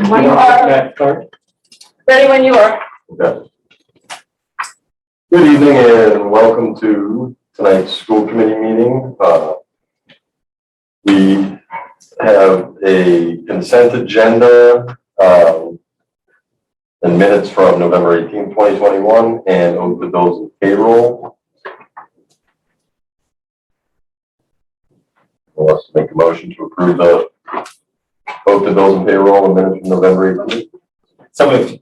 When you are. Ready when you are. Okay. Good evening and welcome to tonight's school committee meeting. We have a consent agenda and minutes from November 18, 2021 and oath of bills and payroll. Let's make a motion to approve the oath of bills and payroll and minutes from November 18th. So moved.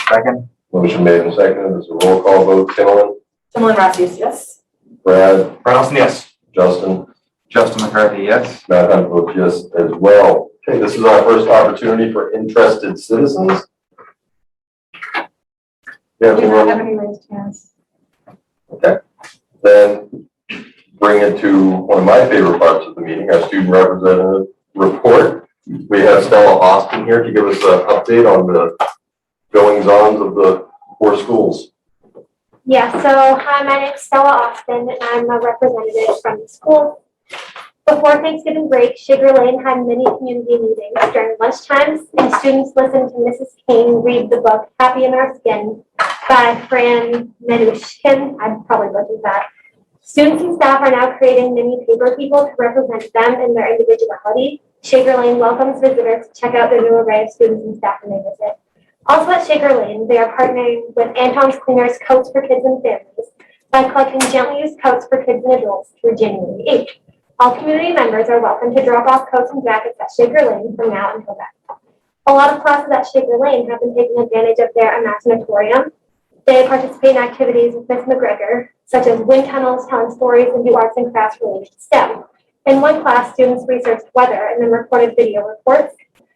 Second. Motion made and seconded. This is a roll call vote. Kimberly? Kimberly Rossi, yes. Brad? Carlson, yes. Justin? Justin McCarthy, yes. Matt Hunt votes yes as well. Okay, this is our first opportunity for interested citizens. Yeah, Do you have any raised hands? okay. Then bring it to one of my favorite parts of the meeting, our student representative report. We have Stella Austin here to give us an update on the goings-ons of the 4 schools. Yeah, so hi, my name's Stella Austin, and I'm a representative from the school. Before Thanksgiving break, Sugar Lane had many community meetings during lunchtimes, and students listened to Mrs. King read the book Happy in Our Skin by Fran Menushkin. I probably butchered that. Students and staff are now creating mini paper people to represent them in their individuality. Sugar Lane welcomes visitors to check out their new array of students and staff when they visit. Also at Sugar Lane, they are partnering with Anton's Cleaners Coats for Kids and Families by collecting gently used coats for kids and adults through January 8th. All community members are welcome to drop off coats and jackets at Sugar Lane from now until then. A lot of classes at Sugar Lane have been taking advantage of their imaginatorium. They participate in activities with Miss McGregor, such as wind tunnels, telling stories, and do arts and crafts related to STEM. In one class, students researched weather and then recorded video reports.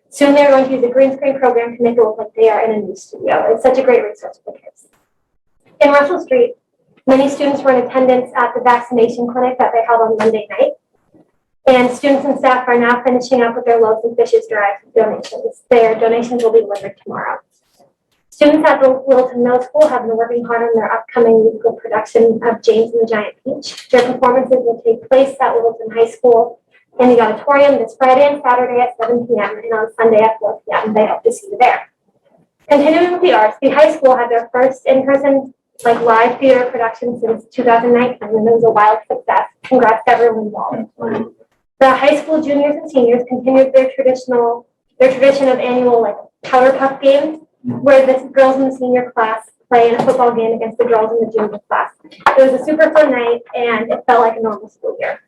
Soon they're going to use a green screen program to make it look like they are in a news studio. It's such a great resource for the kids. In Russell Street, many students were in attendance at the vaccination clinic that they held on Monday night. And students and staff are now finishing up with their loaves and fishes drive donations. Their donations will be delivered tomorrow. Students at the Littleton Middle School have been working hard on their upcoming musical production of James and the Giant Peach. Their performances will take place at Littleton High School in the auditorium this Friday and Saturday at 7 p.m. and on Sunday at 4 p.m. They hope to see you there. Continuing with the arts, the high school had their first in-person live theater production since 2019, and it was a wild success. Congrats to everyone involved. The high school juniors and seniors continued their tradition of annual powder puff games, where the girls in the senior class play in a football game against the girls in the junior class. It was a super fun night, and it felt like a normal school year.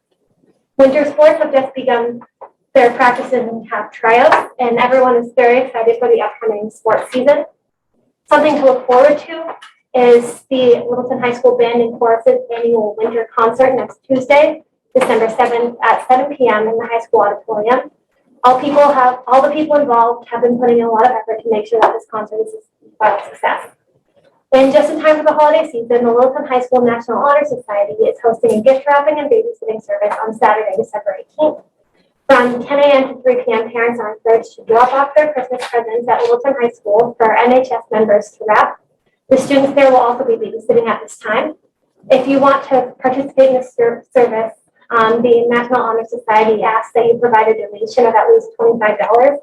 Winter sports have just begun their practices and have tryouts, and everyone is very excited for the upcoming sports season. Something to look forward to is the Littleton High School Band and Chorus's annual winter concert next Tuesday, December 7th at 7 p.m. in the high school auditorium. All the people involved have been putting in a lot of effort to make sure that this concert is a success. And just in time for the holiday season, the Littleton High School National Honor Society is hosting a gift wrapping and babysitting service on Saturday, December 18th. From 10 a.m. to 3 p.m., parents are encouraged to drop off their Christmas presents at Littleton High School for NHS members to wrap. The students there will also be babysitting at this time. If you want to participate in this service, the National Honor Society asks that you provide a donation of at least $25,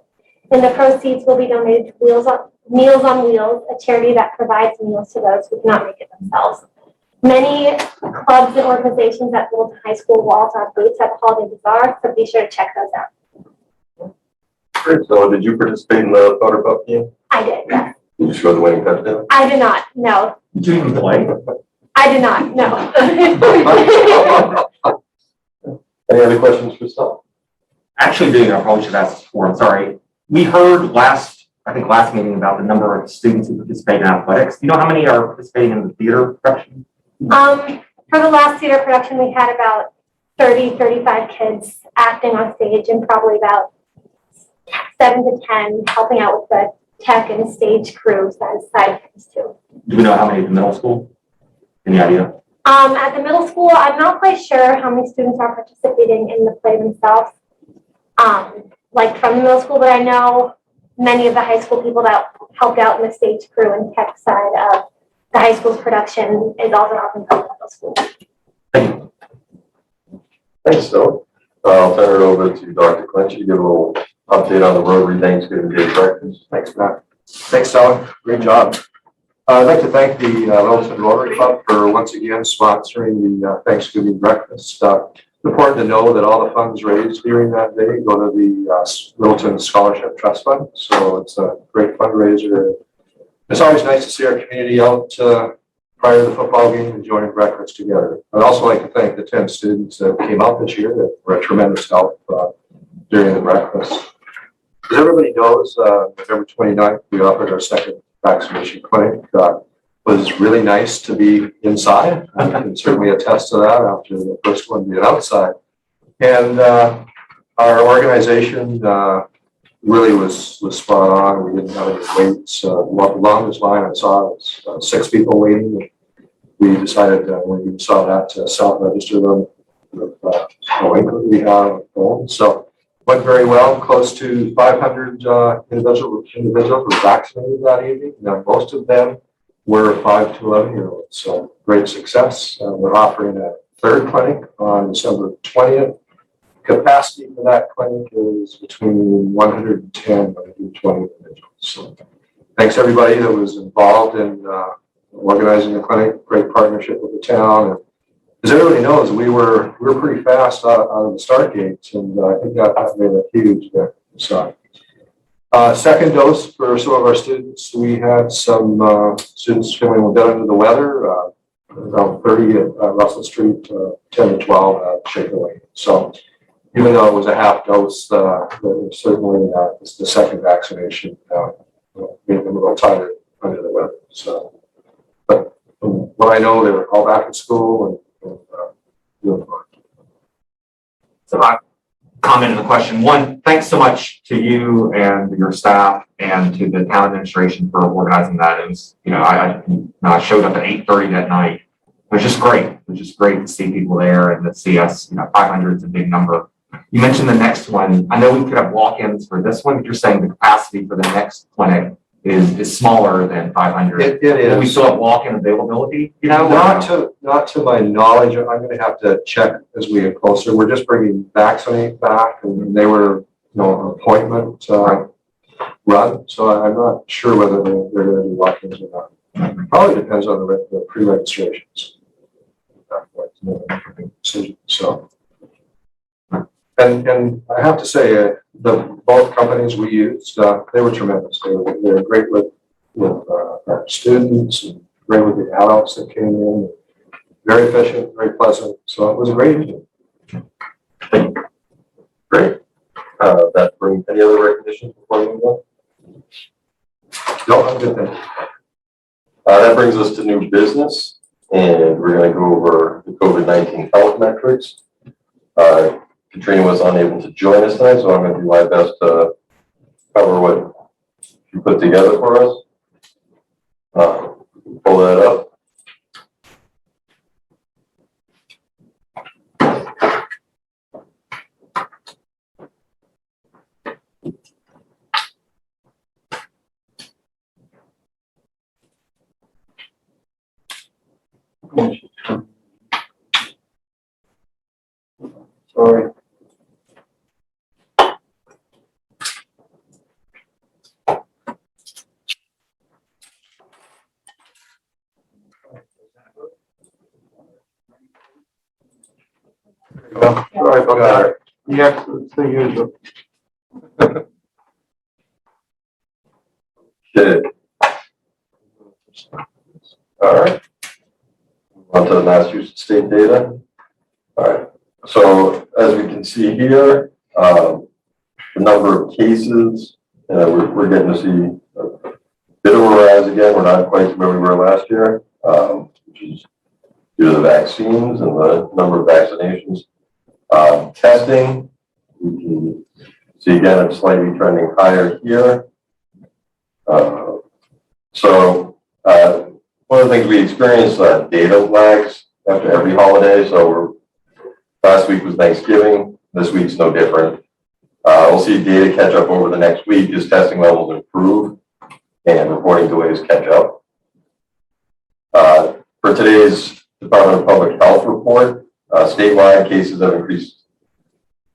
and the proceeds will be donated to Meals on Wheels, a charity that provides meals to those who cannot make it themselves. Many clubs and organizations at Littleton High School will also have booths at the Holiday Bazaar, so be sure to check those out. Great. So did you participate in the powder puff game? I did, yes. Did you score the winning touchdown? I did not, no. Did you even play? I did not, no. Any other questions for Stella? Actually, doing, I probably should ask this before, I'm sorry. We heard last meeting about the number of students who participate in athletics. Do you know how many are participating in the theater production? For the last theater production, we had about 30, 35 kids acting on stage and probably about 7 to 10 helping out with the tech and stage crews and side things too. Do we know how many at the middle school? Any idea? At the middle school, I'm not quite sure how many students are participating in the play themselves, from the middle school, but I know many of the high school people that helped out in the stage crew and tech side of the high school's production is also helping from the middle school. Thank you. Thanks, Stella. I'll turn it over to Dr. Clinch to give a little update on the Rotary Thanksgiving Day breakfast. Thanks, Matt. Thanks, Alan. Great job. I'd like to thank the Littleton Rotary Club for once again sponsoring the Thanksgiving breakfast. It's important to know that all the funds raised during that day go to the Littleton Scholarship Trust Fund. So it's a great fundraiser. It's always nice to see our community out prior to the football game enjoying breakfast together. I'd also like to thank the 10 students that came out this year that were a tremendous help during the breakfast. As everybody knows, November 29th, we offered our second vaccination clinic. It was really nice to be inside. I can certainly attest to that after the first one being outside. And our organization really was spot on. We didn't have any waits. The longest line I saw was 6 people waiting. We decided when we saw that to self-register them with the link that we have on the phone. So went very well. Close to 500 individuals were vaccinated that evening. Now, most of them were 5 to 11-year-olds. So great success. We're offering a third clinic on December 20th. Capacity for that clinic is between 110 and 120 individuals. So thanks everybody that was involved in organizing the clinic. Great partnership with the town. And as everybody knows, we were pretty fast out of the start gates, and I think that made a huge difference. So, second dose for some of our students. We had some students feeling a bit under the weather. Around 30 at Russell Street, 10 and 12 at Schcmte. So even though it was a half dose, certainly the second vaccination made them a little tired under the weather. So, but from what I know, they were all back at school and doing fine. So I comment on the question. One, thanks so much to you and your staff and to the town administration for organizing that. It was, I showed up at 8:30 that night. It was just great. It was just great to see people there and to see us, 500 is a big number. You mentioned the next one. I know we could have walk-ins for this one, but you're saying the capacity for the next clinic is smaller than 500. It is. Do we still have walk-in availability, Not to my knowledge. I'm going to have to check as we get closer. We're just bringing Vaccinate back, and they were, an appointment run. So I'm not sure whether they're going to be walk-ins or not. Probably depends on the pre-registrations. So, and I have to say, both companies we used, they were tremendous. They were great with our students, and great with the adults that came in. Very efficient, very pleasant. So it was a great evening. Great. That brings any other recognitions before we move on? No, I'm good. Thank you. That brings us to new business, and we're going to go over the COVID-19 health metrics. Katrina was unable to join us tonight, so I'm going to do my best to cover what you put together for us. Pull that up. Sorry. Sorry about that. Yes, it's the usual. Okay. All right. On to the Massachusetts state data. All right. So as we can see here, the number of cases, we're getting to see a bit of a rise again. We're not quite where we were last year, which is due to the vaccines and the number of vaccinations. Testing, we can see again, it's slightly trending higher here. One of the things we experienced data lags after every holiday. So last week was Thanksgiving. This week's no different. We'll see data catch up over the next week as testing levels improve and reporting delays catch up. For today's Department of Public Health report, statewide cases have increased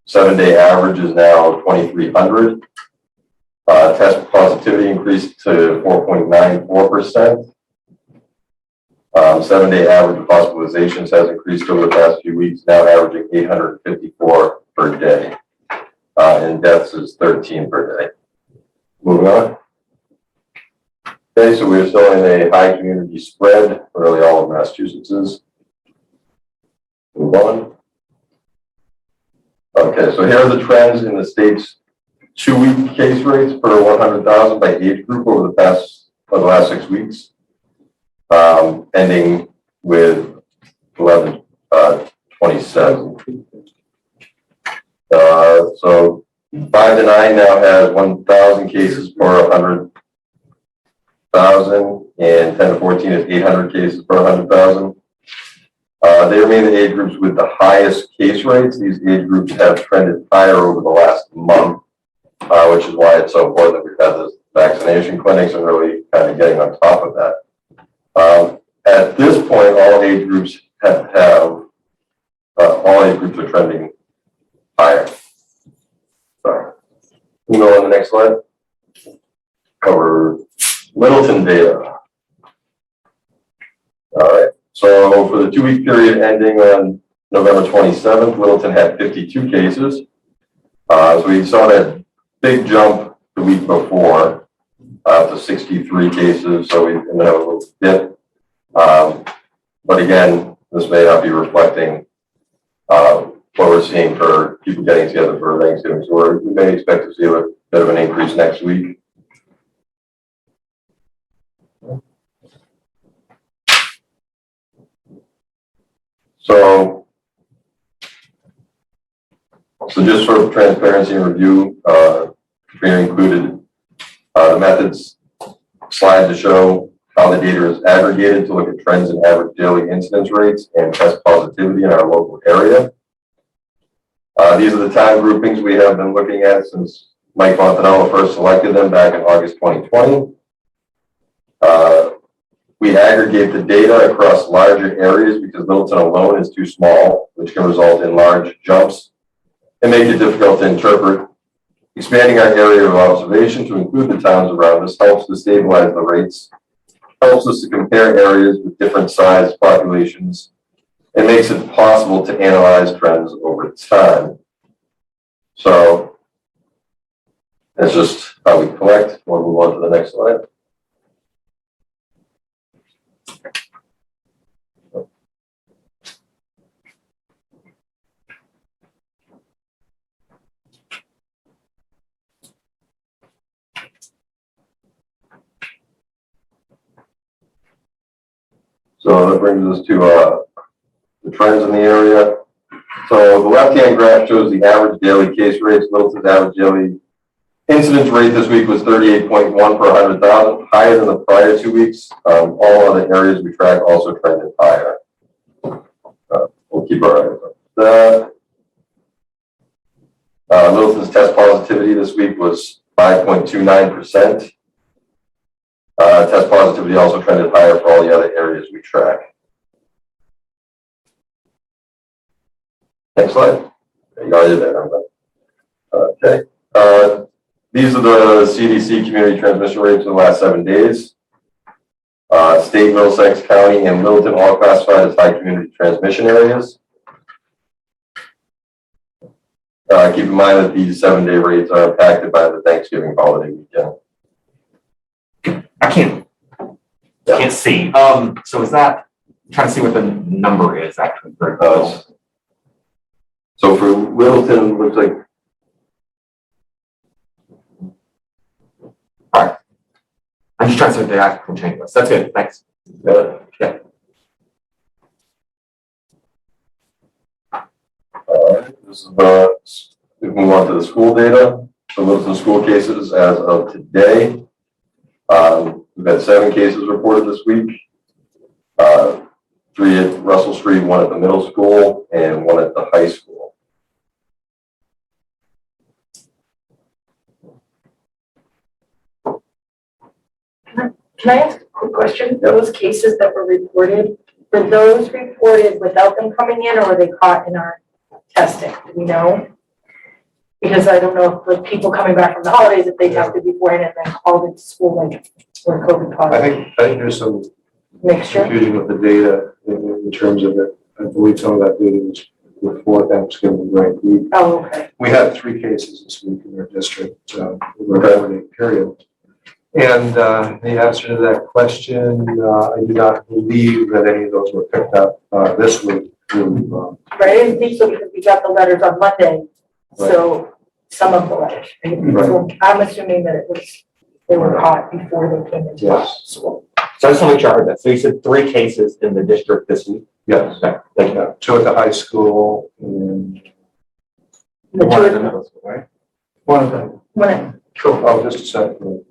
7-day average is now 2,300. Test positivity increased to 4.94%. 7-day average of hospitalizations has increased over the past few weeks, now averaging 854 per day. And deaths is 13 per day. Moving on. Okay, so we're still in a high community spread, really all of Massachusetts is. Move on. Okay, so here are the trends in the state's 2-week case rates per 100,000 by age group over the last 6 weeks, ending with 11/27. So 5 to 9 now has 1,000 cases per 100,000, and 10 to 14 is 800 cases per 100,000. They remain the age groups with the highest case rates. These age groups have trended higher over the last month, which is why it's so important that we've had this vaccination clinics and really kind of getting on top of that. At this point, all age groups all age groups are trending higher. Sorry. We'll go on the next slide. Cover Littleton data. All right. So for the 2-week period ending on November 27th, Littleton had 52 cases. So we saw that big jump the week before to 63 cases. So we ended up a little dip. But again, this may not be reflecting what we're seeing for people getting together for Thanksgiving. So we may expect to see a bit of an increase next week. So just for transparency and review, Katrina included the methods slide to show how the data is aggregated to look at trends in average daily incidence rates and test positivity in our local area. These are the time groupings we have been looking at since Mike Fontanella first selected them back in August 2020. We aggregate the data across larger areas because Littleton alone is too small, which can result in large jumps and make it difficult to interpret. Expanding our area of observation to include the towns around us helps to stabilize the rates, helps us to compare areas with different size populations, and makes it possible to analyze trends over time. So that's just how we collect. We'll move on to the next slide. So that brings us to the trends in the area. So the left-hand graph shows the average daily case rates. Littleton's average daily incidence rate this week was 38.1 per 100,000, higher than the prior 2 weeks. All other areas we track also trended higher. We'll keep our eyes on that. Littleton's test positivity this week was 5.29%. Test positivity also trended higher for all the other areas we track. Next slide. You got it there. Okay. These are the CDC community transmission rates for the last 7 days. State, Middlesex County, and Littleton all classified as high community transmission areas. Keep in mind that these 7-day rates are impacted by the Thanksgiving holiday weekend. I can't see. So is that, I'm trying to see what the number is actually. So for Littleton, it looks like. All right. I'm just trying to see what the actual change was. That's good. Thanks. Yeah. All right. This is we move on to the school data. So Littleton school cases as of today. We've had 7 cases reported this week. 3 at Russell Street, 1 at the middle school, and 1 at the high school. Can I ask a quick question? Those cases that were reported, were those reported without them coming in, or were they caught in our testing? Do we know? Because I don't know, if like people coming back from the holidays, if they tested beforehand and then called into school like we're COVID I positive. think there's some Mixture. confusion with the data in terms of it. I believe some of that data was before Thanksgiving break. Oh, okay. We had 3 cases this week in our district, over a 4-day period. And the answer to that question, I do not believe that any of those were picked up this week. Right, I didn't think so because we got the letters on Monday, so some of the letters. So I'm assuming that it was, they were caught before they came into Yes. school. So I just want to make sure I heard that. So you said 3 cases in the district this week? Yes. Okay, thank you. 2 at the high school and The One in two, the middle school, right? one of them. when, Oh, just a second.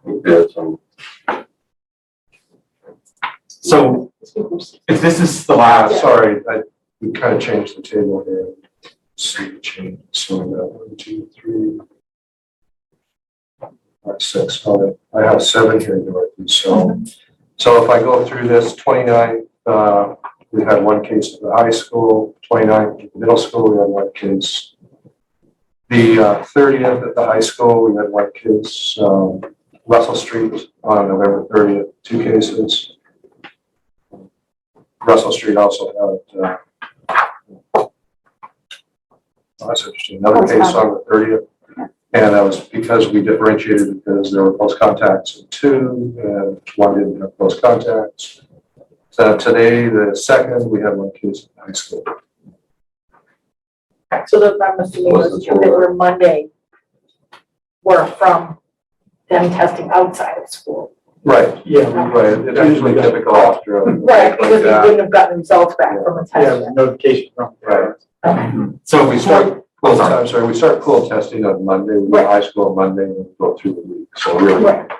We had some, So if this is the last, Sorry, we kind of changed the table here. See the change. So we got 1, 2, 3, 4, 5, 6. Oh, I have 7 here, Dorothy. So if I go through this, 29, we had 1 case at the high school, 29 at the middle school, we had 1 case. The 30th at the high school, we had 1 case. Russell Street on November 30th, 2 cases. Russell Street also had, that's interesting, another case on the 30th. And that was because we differentiated because there were close contacts in 2 and 1 didn't have close contacts. So today, the 2nd, we had 1 case in high school. so those, I'm assuming those two that were Monday were from them testing outside of school. Right. Yeah. Right, it's usually typical after a Right, break because like we that. wouldn't have gotten results back from a Yeah, test. notification from. Right. so We we start, start, oh, sorry. I'm sorry, we start pool testing on Monday, we do Right. high school on Monday and go through the week. So really, Right,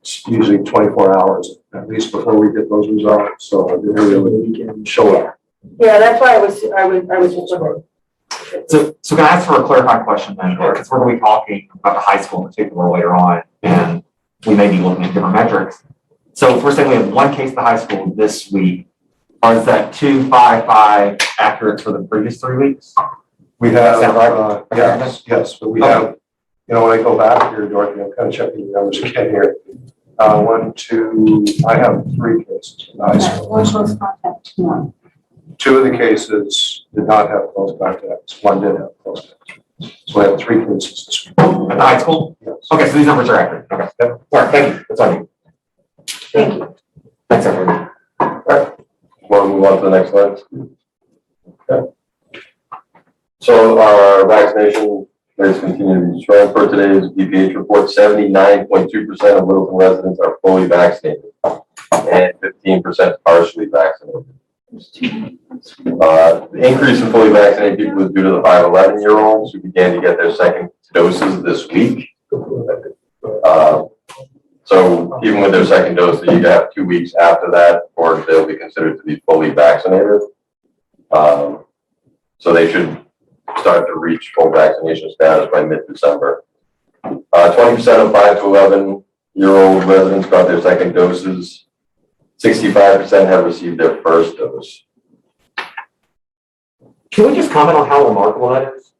it's usually 24 hours at least before we get those results. So it really show up. yeah, that's why I was just wondering. So can I ask for a clarifying question then, because we're going to be talking about the high school in particular later on, and we may be looking at different metrics. So if we're saying we have 1 case at the high school this week, or is that 2, 5, 5 accurate for the previous 3 weeks? We Does have, that sound right? yes, but we Okay. have, you know, when I go back here, Dorothy, I'm kind of checking the numbers again here. 1, 2, I have 3 cases in high school. One close contact, 1. 2 of the cases did not have close contacts, 1 did have close contacts. So I have 3 cases this week. At the high school? Yes. Okay, so these numbers are accurate. Okay. All right, thank you. That's all I need. Thank you. Thanks, everyone. want to move on to the next slide? Okay. So our vaccination rates continue to be strong. For today's DPH report, 79.2% of Littleton residents are fully vaccinated and 15% partially vaccinated. The increase in fully vaccinated people is due to the 5-11-year-olds who began to get their second doses this week. So even with their second dose, they need to have 2 weeks after that, or they'll be considered to be fully vaccinated. So they should start to reach full vaccination status by mid-December. 20% of 5 to 11-year-old residents got their second doses. 65% have received their first dose. Can we just comment on how remarkable that is?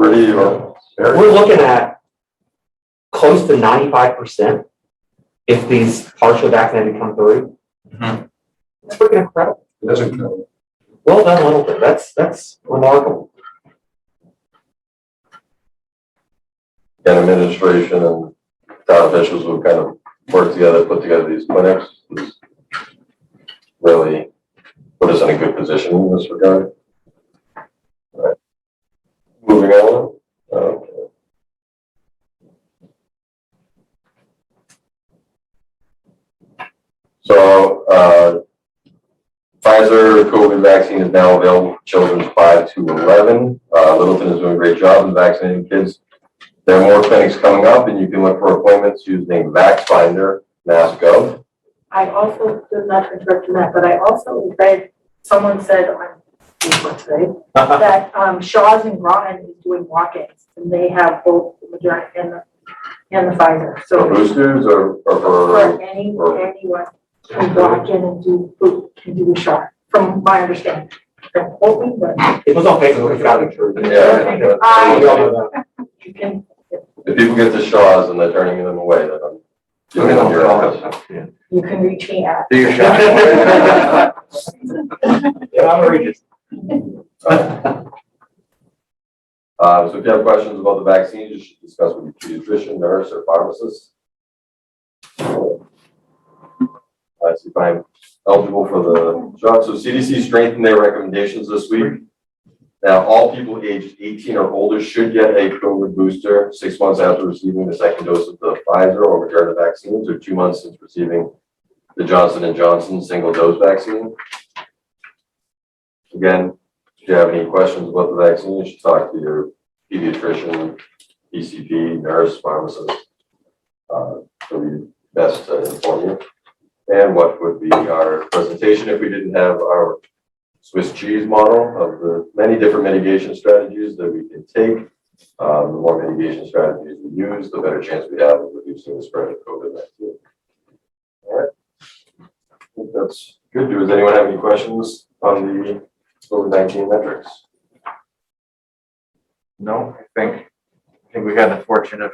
Pretty, or very. We're looking at close to 95% if these partially vaccinated come through. That's freaking incredible. It doesn't count. Well done, Littleton. That's remarkable. And administration and town officials who kind of work together, put together these clinics, really put us in a good position in this regard. All right. Moving on. Okay. So, Pfizer COVID vaccine is now available for children 5 to 11. Littleton is doing a great job in vaccinating kids. There are more clinics coming up, and you can look for appointments using VaxFinder, MassGov. I also, not to interrupt you, Matt, but I also read, someone said on Facebook today, that Shaw's and Groton is doing walk-ins, and they have both the Moderna and the Pfizer. For So boosters or for for, anyone can walk in and do a shot, from my understanding. don't quote me, but It was on Facebook, it's got it. Yeah. We all know that. you can, If people get to Shaw's and they're turning them away, then I'm. We're gonna You're call out. it. you can reach me at. Do your shot. Yeah, I'm gonna read it. So if you have questions about the vaccines, you should discuss with your pediatrician, nurse, or pharmacist. See if I'm eligible for the shot. So CDC strengthened their recommendations this week. Now, all people aged 18 or older should get a COVID booster 6 months after receiving the second dose of the Pfizer or Moderna vaccines, or 2 months since receiving the Johnson & Johnson single-dose vaccine. Again, if you have any questions about the vaccine, you should talk to your pediatrician, PCP, nurse, pharmacist. It'll be best to inform you. And what would be our presentation if we didn't have our Swiss cheese model of the many different mitigation strategies that we can take. The more mitigation strategies we use, the better chance we have of reducing the spread of COVID-19. All right. I think that's good. Does anyone have any questions on the COVID-19 metrics? No, I think we had the fortune of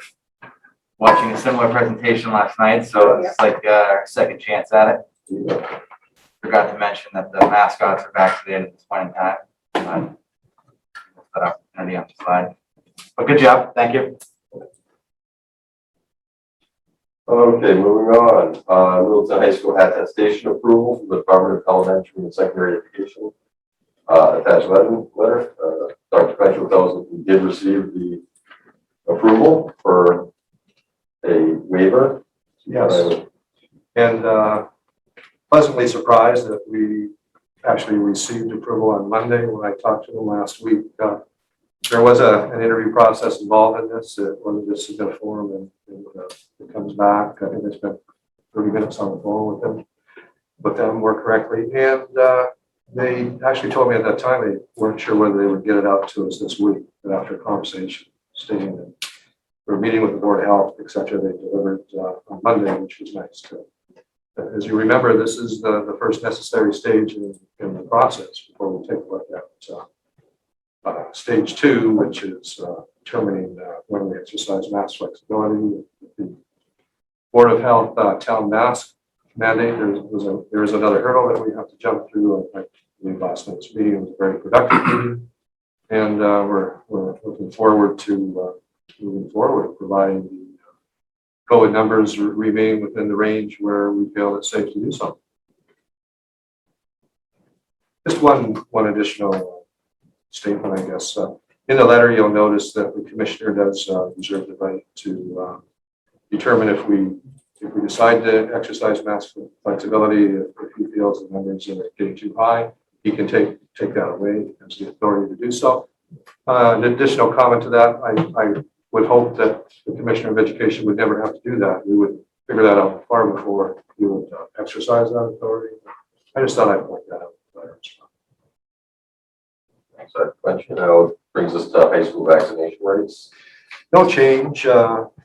watching a similar presentation last night, so it's like our second chance at it. Yeah. Forgot to mention that the mascots are vaccinated at this point in time. That opportunity on the slide. But good job, thank you. Okay, moving on. Littleton High School attestation approval from the Department of Elementary and Secondary Education. Attached letter. Dr. Petro tells us we did receive the approval for a waiver. Yes. And pleasantly surprised that we actually received approval on Monday when I talked to them last week. There was an interview process involved in this. It wasn't just submit a form and it comes back. I think I spent 30 minutes on the phone with them more correctly. And they actually told me at that time they weren't sure whether they would get it out to us this week. But after a conversation stating that we're meeting with the Board of Health, et cetera, they delivered on Monday, which was nice too. As you remember, this is the first necessary stage in the process before we take a look at stage 2, which is determining when we exercise mask flexibility. The Board of Health town mask mandate, there is another hurdle that we have to jump through. I believe last night's meeting was a very productive meeting, and we're looking forward to moving forward, providing the COVID numbers remain within the range where we feel it's safe to do so. Just one additional statement, I guess. In the letter, you'll notice that the commissioner does reserve the right to determine if we decide to exercise mask flexibility, if he feels the numbers are getting too high, he can take that away. He has the authority to do so. An additional comment to that, I would hope that the Commissioner of Education would never have to do that. We would figure that out far before he would exercise that authority. I just thought I'd point that out. Thanks for that question. Now it brings us to high school vaccination rates. No change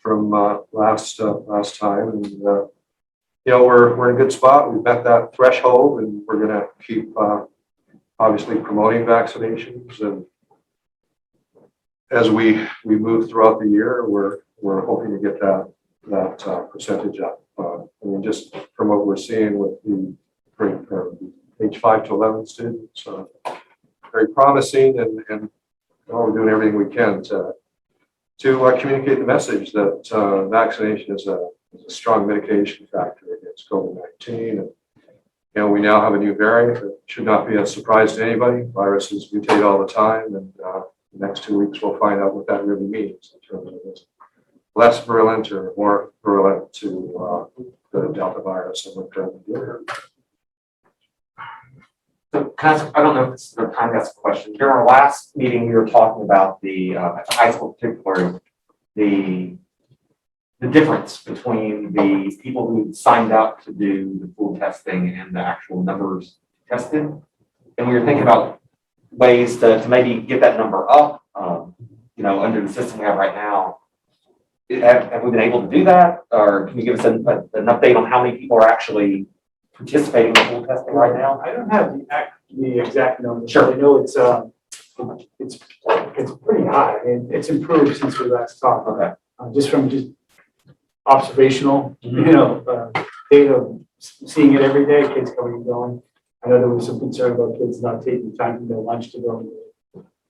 from last time, and you know we're in a good spot. We've met that threshold, and we're going to keep obviously promoting vaccinations. And as we move throughout the year, we're hoping to get that percentage up. I mean, just from what we're seeing with the age 5 to 11 students, very promising, and we're doing everything we can to communicate the message that vaccination is a strong mitigation factor against COVID-19. And you know, we now have a new variant that should not be a surprise to anybody. Viruses mutate all the time, and the next 2 weeks we'll find out what that really means in terms of this less virulent or more virulent to the Delta virus and what currently doing. So can I ask, I don't know if it's the time to ask a question. During our last meeting, we were talking about at the high school particularly, the difference between the people who signed up to do the full testing and the actual numbers tested. And we were thinking about ways to maybe get that number up, you know, under the system we have right now. Have we been able to do that? Or can you give us an update on how many people are actually participating in pool testing right now? I don't have the exact numbers. Sure. I know it's pretty high, and it's improved since we last talked. Okay. Just from observational, data, seeing it every day, kids coming and going. I know there was some concern about kids not taking time from their lunch to go.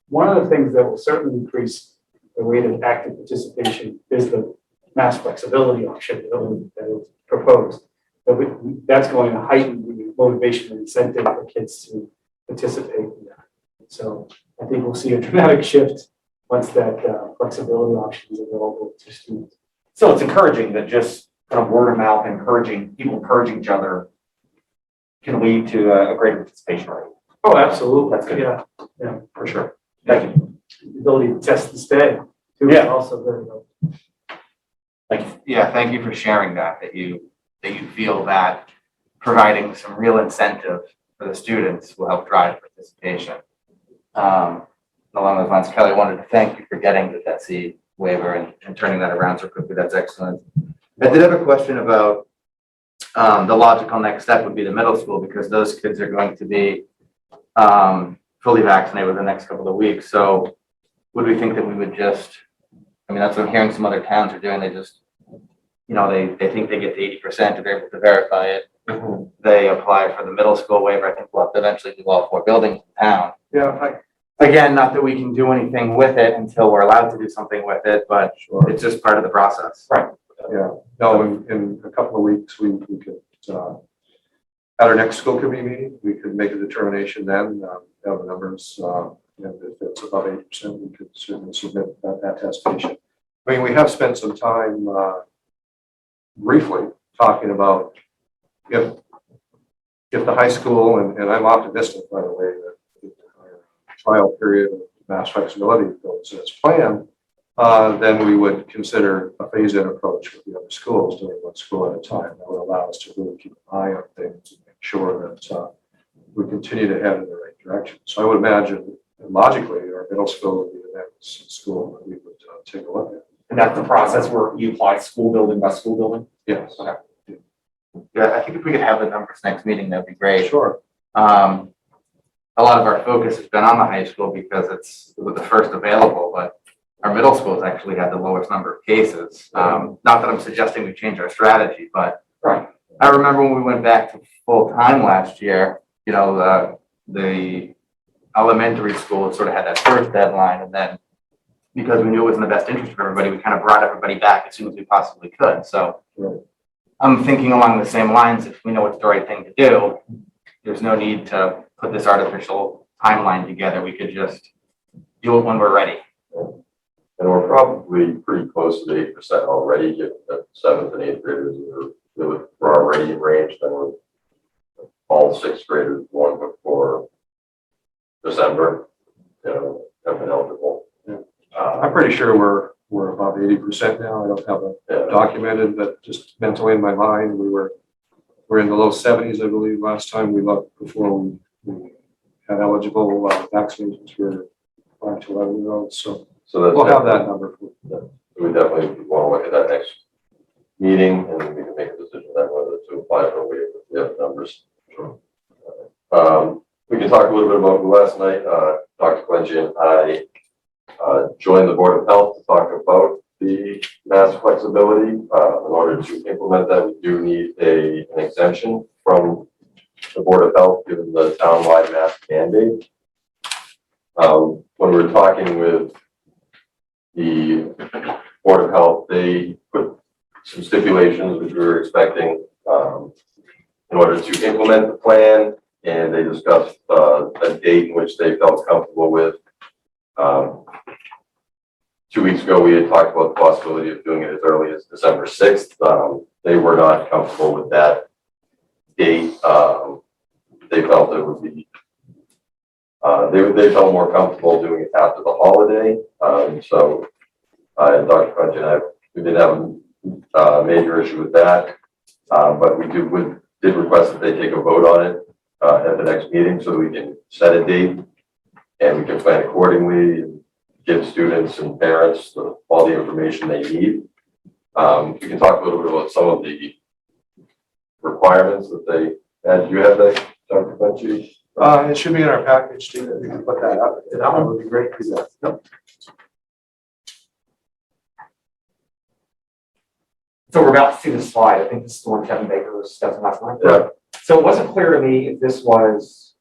One of the things that will certainly increase the rate of active participation is the mass flexibility option that was proposed. But that's going to heighten the motivation and incentive for kids to participate in that. So I think we'll see a dramatic shift once that flexibility option is available to students. So it's encouraging that just kind of word of mouth, encouraging each other can lead to a greater participation rate. Oh, absolutely. That's good. Yeah, For sure. Thank you. the ability to test and stay too is Yeah. also very good. Yeah, thank you for sharing that you feel that providing some real incentive for the students will help drive participation. Along those lines, Kelly, I wanted to thank you for getting the debt C waiver and turning that around so quickly. That's excellent. I did have a question about the logical next step would be the middle school, because those kids are going to be fully vaccinated within the next couple of weeks. So would we think that we would just, I mean, that's what I'm hearing some other towns are doing. They just, they think they get to 80% if they're able to verify it. They apply for the middle school waiver. I think we'll have to eventually do all 4 buildings in town. Yeah, Again, not that we can do anything with it until we're allowed to do something with it, but sure. it's just part of the process. Right. Yeah, no, in a couple of weeks, we could, at our next school committee meeting, we could make a determination then, have the numbers, and if it's above 80%, we could certainly submit that attestation. I mean, we have spent some time, briefly talking about if the high school, and I'm optimistic, by the way, that if our trial period of mass flexibility goes as planned, then we would consider a phase-in approach with the other schools, doing one school at a time. That would allow us to really keep an eye on things and make sure that we continue to head in the right direction. So I would imagine, logically, our middle school would be the next school that we would take a look at. And that's the process where you apply school building by school building? Yes. Okay. Yeah, I think if we could have the numbers next meeting, that'd be great. Sure. A lot of our focus has been on the high school because it was the first available, but our middle schools actually had the lowest number of cases. Not that I'm suggesting we change our strategy, but Right. I remember when we went back to full time last year, the elementary school sort of had that first deadline, and then because we knew it was in the best interest of everybody, we kind of brought everybody back as soon as we possibly could. So Right. I'm thinking along the same lines, if we know it's the right thing to do, there's no need to put this artificial timeline together. We could just do it when we're ready. And we're probably pretty close to the 8% already, given that 7th and 8th graders we're already in range, then we're all 6th graders one before December, have been eligible. I'm pretty sure we're above 80% now. I don't have it documented, but just mentally in my mind, we're in the low 70s, I believe, last time we looked before we had eligible vaccinations for 5 to 11-year-olds. So that's we'll have that number. We definitely want to look at that next meeting, and we can make a decision then whether to apply for a waiver if we have numbers. Sure. We can talk a little bit about last night. Dr. Clench and I joined the Board of Health to talk about the mass flexibility. In order to implement that, we do need an exemption from the Board of Health, given the town-wide mask mandate. When we were talking with the Board of Health, they put some stipulations which we were expecting in order to implement the plan, and they discussed a date in which they felt comfortable with. 2 weeks ago, we had talked about the possibility of doing it as early as December 6th. They were not comfortable with that date. They felt it would be, they felt more comfortable doing it after the holiday. So Dr. Crunch and I, we didn't have a major issue with that, but we did request that they take a vote on it at the next meeting so that we can set a date and we can plan accordingly and give students and parents all the information they need. We can talk a little bit about some of the requirements that they Do you have that, Dr. Benchi? It should be in our package too, we can put that up. That one would be great. Yep. So we're about to see the slide. I think this is the one Kevin Baker was discussing last night. Yeah. So it wasn't clear to me if this was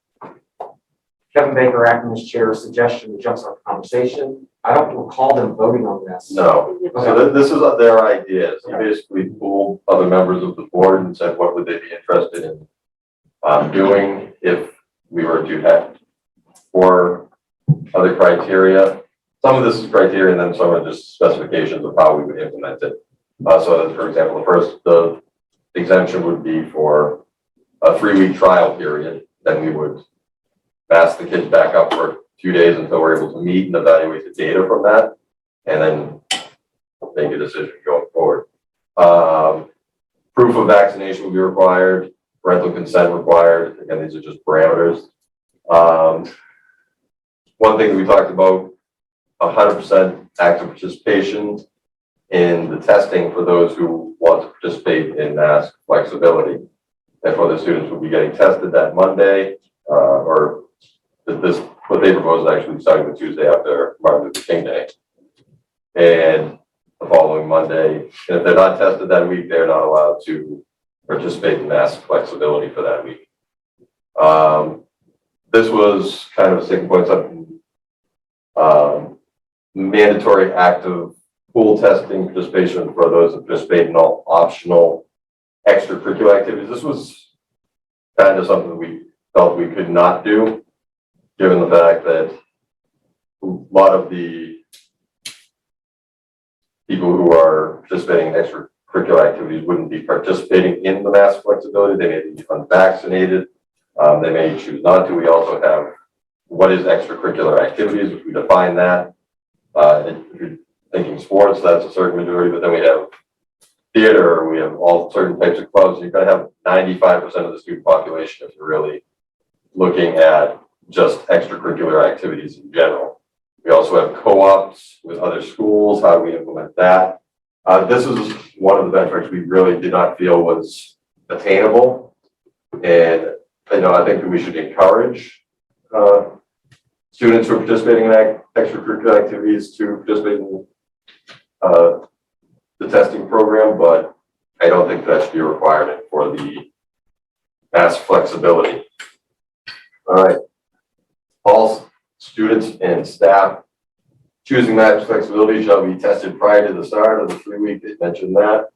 Kevin Baker acting as chair suggestion to jumpstart the conversation. I don't recall them voting on this. No. So this is their ideas. He basically pulled other members of the board and said, what would they be interested in doing if we were to have 4 other criteria. Some of this is criteria and then some are just specifications of how we would implement it. So that, for example, the exemption would be for a 3-week trial period. Then we would mask the kids back up for 2 days until we're able to meet and evaluate the data from that, and then make a decision going forward. Proof of vaccination will be required, parental consent required. Again, these are just parameters. One thing that we talked about, 100% active participation in the testing for those who want to participate in mask flexibility. Therefore, the students will be getting tested that Monday, or what they propose is actually starting the Tuesday after Martin Luther King Day. And the following Monday, and if they're not tested that week, they're not allowed to participate in mask flexibility for that week. This was kind of a sticking point, something mandatory active pool testing participation for those that participate in all optional extracurricular activities. This was kind of something we felt we could not do, given the fact that a lot of the people who are participating in extracurricular activities wouldn't be participating in the mask flexibility. They may be unvaccinated. They may choose not to. We also have what is extracurricular activities, if we define that. If you're thinking sports, that's a certain majority, but then we have theater, we have all certain types of clubs. You're going to have 95% of the student population if you're really looking at just extracurricular activities in general. We also have co-ops with other schools. How do we implement that? This is one of the benchmarks we really did not feel was attainable. And I think that we should encourage students who are participating in extracurricular activities to participate in the testing program, but I don't think that should be a requirement for the mask flexibility. All right. All students and staff choosing mask flexibility shall be tested prior to the start of the 3-week. They mentioned that.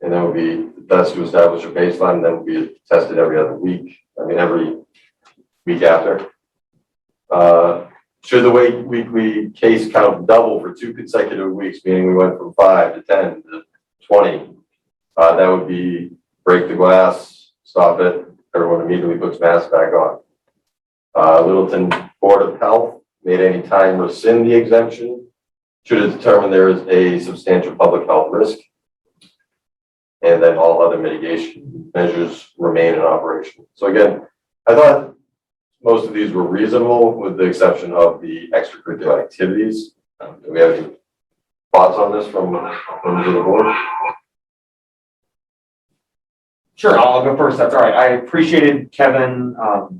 And then will be that's to establish a baseline, and then will be tested every other week. Every week after. Should the weekly case count double for 2 consecutive weeks, meaning we went from 5 to 10 to 20, that would be break the glass, stop it, everyone immediately puts masks back on. Littleton Board of Health may at any time rescind the exemption should it determine there is a substantial public health risk. And then all other mitigation measures remain in operation. So again, I thought most of these were reasonable with the exception of the extracurricular activities. Do we have any thoughts on this from members of the board? Sure, I'll go first. That's all right. I appreciated Kevin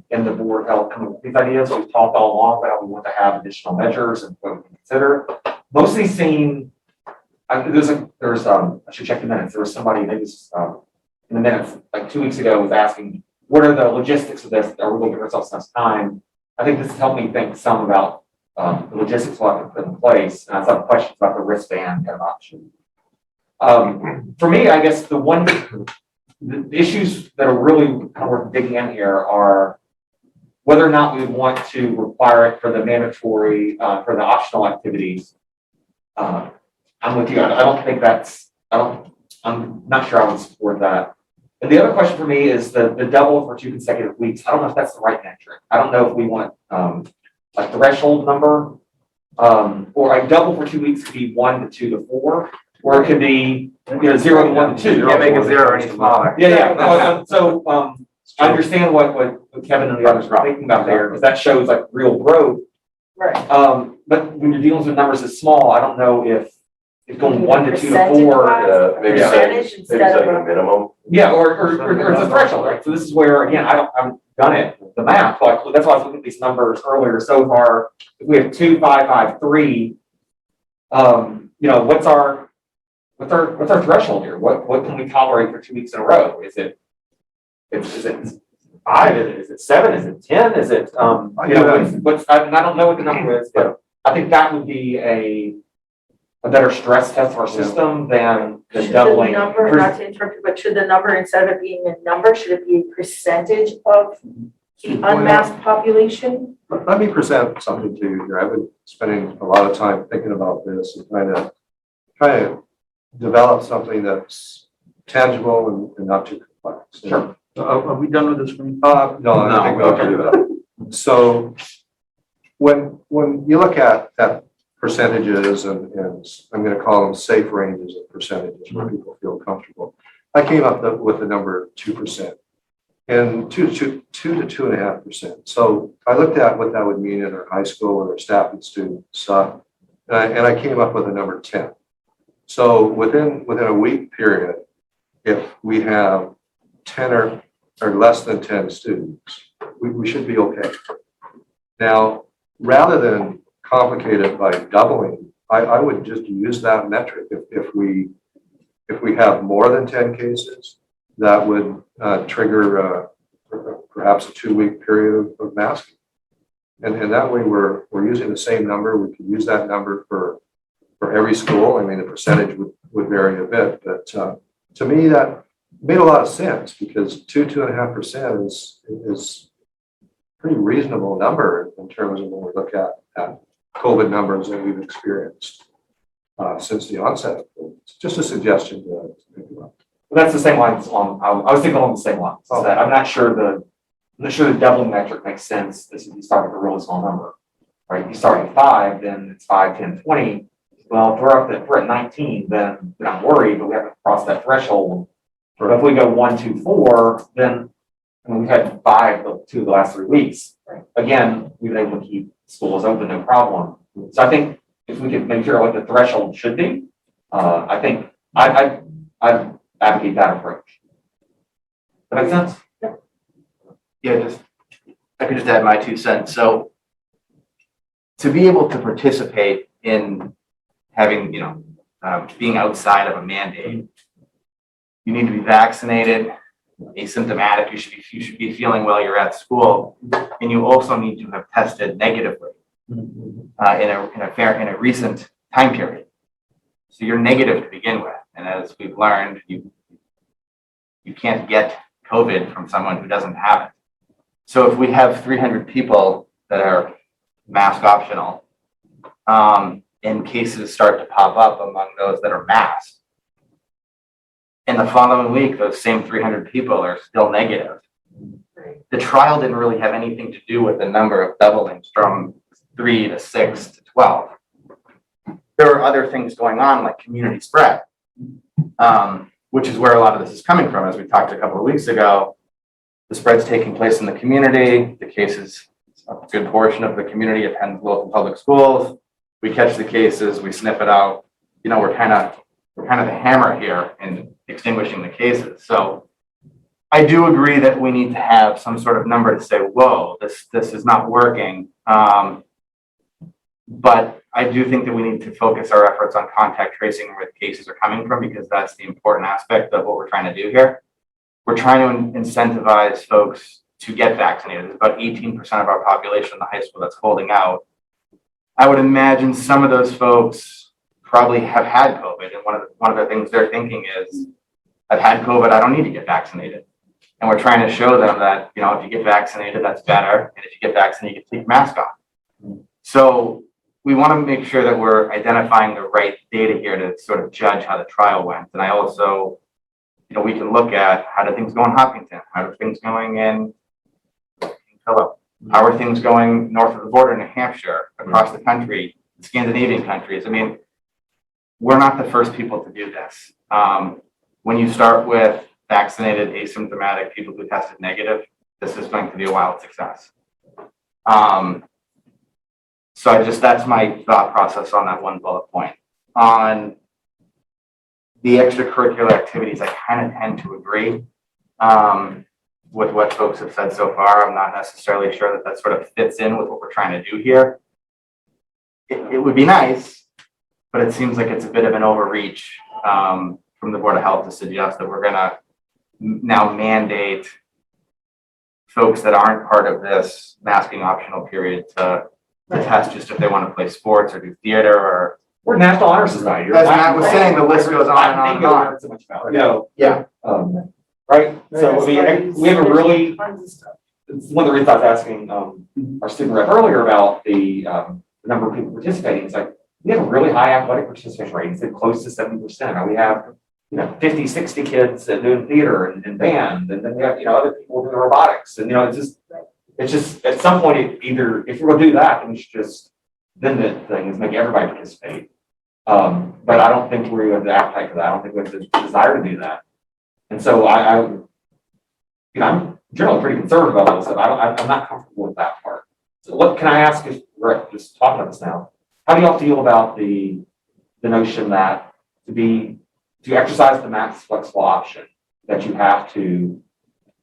and the board help coming up with these ideas. We've talked all along about how we want to have additional measures and what we can consider. Most of these seem, I should check the minutes. There was somebody, maybe in the minutes, like 2 weeks ago, was asking, what are the logistics of this? Are we going to give ourselves enough time? I think this has helped me think some about the logistics we'll have to put in place. And I have questions about the wristband kind of option. For me, I guess the issues that are really kind of worth digging in here are whether or not we want to require it for the mandatory, for the optional activities. I'm with you. I don't think I'm not sure I would support that. And the other question for me is the double for 2 consecutive weeks. I don't know if that's the right metric. I don't know if we want a threshold number, or a double for 2 weeks could be 1 to 2 to 4, or it could be 0 to 1 to 2. You can't make it 0 any smaller. Yeah. So I understand what Kevin and the others are thinking about there, because that shows like real growth. Right. But when you're dealing with numbers this small, I don't know if it's going 1 to 2 to 4. Percentage-wise, Maybe Yeah. setting, maybe Instead of setting a- a minimum. Yeah, or there's a threshold, right? So this is where, again, I've done it, the math, like, that's why I was looking at these numbers earlier. So far, if we have 2, 5, 5, 3, you know, what's our threshold here? What can we tolerate for 2 weeks in a row? Is it 5? Is it 7? Is it 10? Is it, you know, I don't know what the number is, but I think that would be a better stress test for our system than Should the doubling. number, not to interrupt you, but should the number, instead of it being a number, should it be a percentage of the unmasked population? Let me present something to you here. I've been spending a lot of time thinking about this and trying to develop something that's tangible and not too complex. Sure. Are we done with this one? No, I think we'll do that. So when you look at percentages and I'm going to call them safe ranges of percentages where people feel comfortable, I came up with the number 2%. And 2 to 2.5%. So I looked at what that would mean in our high school or staff and students, and I came up with a number 10. So within a week period, if we have 10 or less than 10 students, we should be okay. Now, rather than complicate it by doubling, I would just use that metric. If we have more than 10 cases, that would trigger perhaps a 2-week period of masking. And that way we're using the same number. We could use that number for every school. I mean, the percentage would vary a bit, but to me that made a lot of sense because 2.5% is a pretty reasonable number in terms of when we look at COVID numbers that we've experienced since the onset of COVID. It's just a suggestion to think about. That's the same lines on, I was thinking along the same lines. Is that I'm not sure the doubling metric makes sense. This is, you start with a really small number, right? You start at 5, then it's 5, 10, 20. Well, if we're at 19, then we're not worried, but we haven't crossed that threshold. But if we go 1, 2, 4, then we've had 5 of the last 3 weeks. Again, we've been able to keep schools open, no problem. So I think if we could make sure what the threshold should be, I think I'd advocate that approach. That make sense? Yeah, I could just add my 2 cents. So to be able to participate in having, being outside of a mandate, you need to be vaccinated, asymptomatic, you should be feeling well, you're at school, and you also need to have tested negatively in a recent time period. So you're negative to begin with. And as we've learned, you can't get COVID from someone who doesn't have it. So if we have 300 people that are mask optional, and cases start to pop up among those that are masked, in the following week, those same 300 people are still negative. The trial didn't really have anything to do with the number of doublings from 3 to 6 to 12. There were other things going on like community spread, which is where a lot of this is coming from. As we talked a couple of weeks ago, the spread's taking place in the community. The cases, a good portion of the community attends local public schools. We catch the cases, we sniff it out. We're kind of the hammer here in extinguishing the cases. So I do agree that we need to have some sort of number to say, whoa, this is not working. But I do think that we need to focus our efforts on contact tracing where the cases are coming from, because that's the important aspect of what we're trying to do here. We're trying to incentivize folks to get vaccinated. There's about 18% of our population in the high school that's holding out. I would imagine some of those folks probably have had COVID, and one of the things they're thinking is, I've had COVID, I don't need to get vaccinated. And we're trying to show them that, if you get vaccinated, that's better. And if you get vaccinated, you can take your mask off. So we want to make sure that we're identifying the right data here to sort of judge how the trial went. And I also, we can look at how do things go in Hopkinton? How are things going in Phillip? How are things going north of the border in New Hampshire, across the country, Scandinavian countries? I mean, we're not the first people to do this. When you start with vaccinated, asymptomatic people who tested negative, this is going to be a wild success. So that's my thought process on that one bullet point. On the extracurricular activities, I kind of tend to agree with what folks have said so far. I'm not necessarily sure that that sort of fits in with what we're trying to do here. It would be nice, but it seems like it's a bit of an overreach from the Board of Health to suggest that we're going to now mandate folks that aren't part of this masking optional period to test just if they want to play sports or do theater or. We're National Honor Society. As Matt was saying, the list goes on and on and on. So much about, you know, Yeah. right? So, I mean, we have a really, Tons of stuff. it's one of the reasons I was asking our student rep earlier about the number of people participating. It's like, we have a really high athletic participation rate. It's close to 70%. And we have, 50, 60 kids that doing theater and band. And then we have, other people doing robotics. And, it's just, at some point, either, if we're going to do that, then we should just, then the thing is make everybody participate. But I don't think we have the appetite for that. I don't think we have the desire to do that. And so I'm generally pretty conservative about this stuff. I'm not comfortable with that part. So what can I ask if we're just talking about this now? How do y'all feel about the notion that to exercise the max flexible option, that you have to,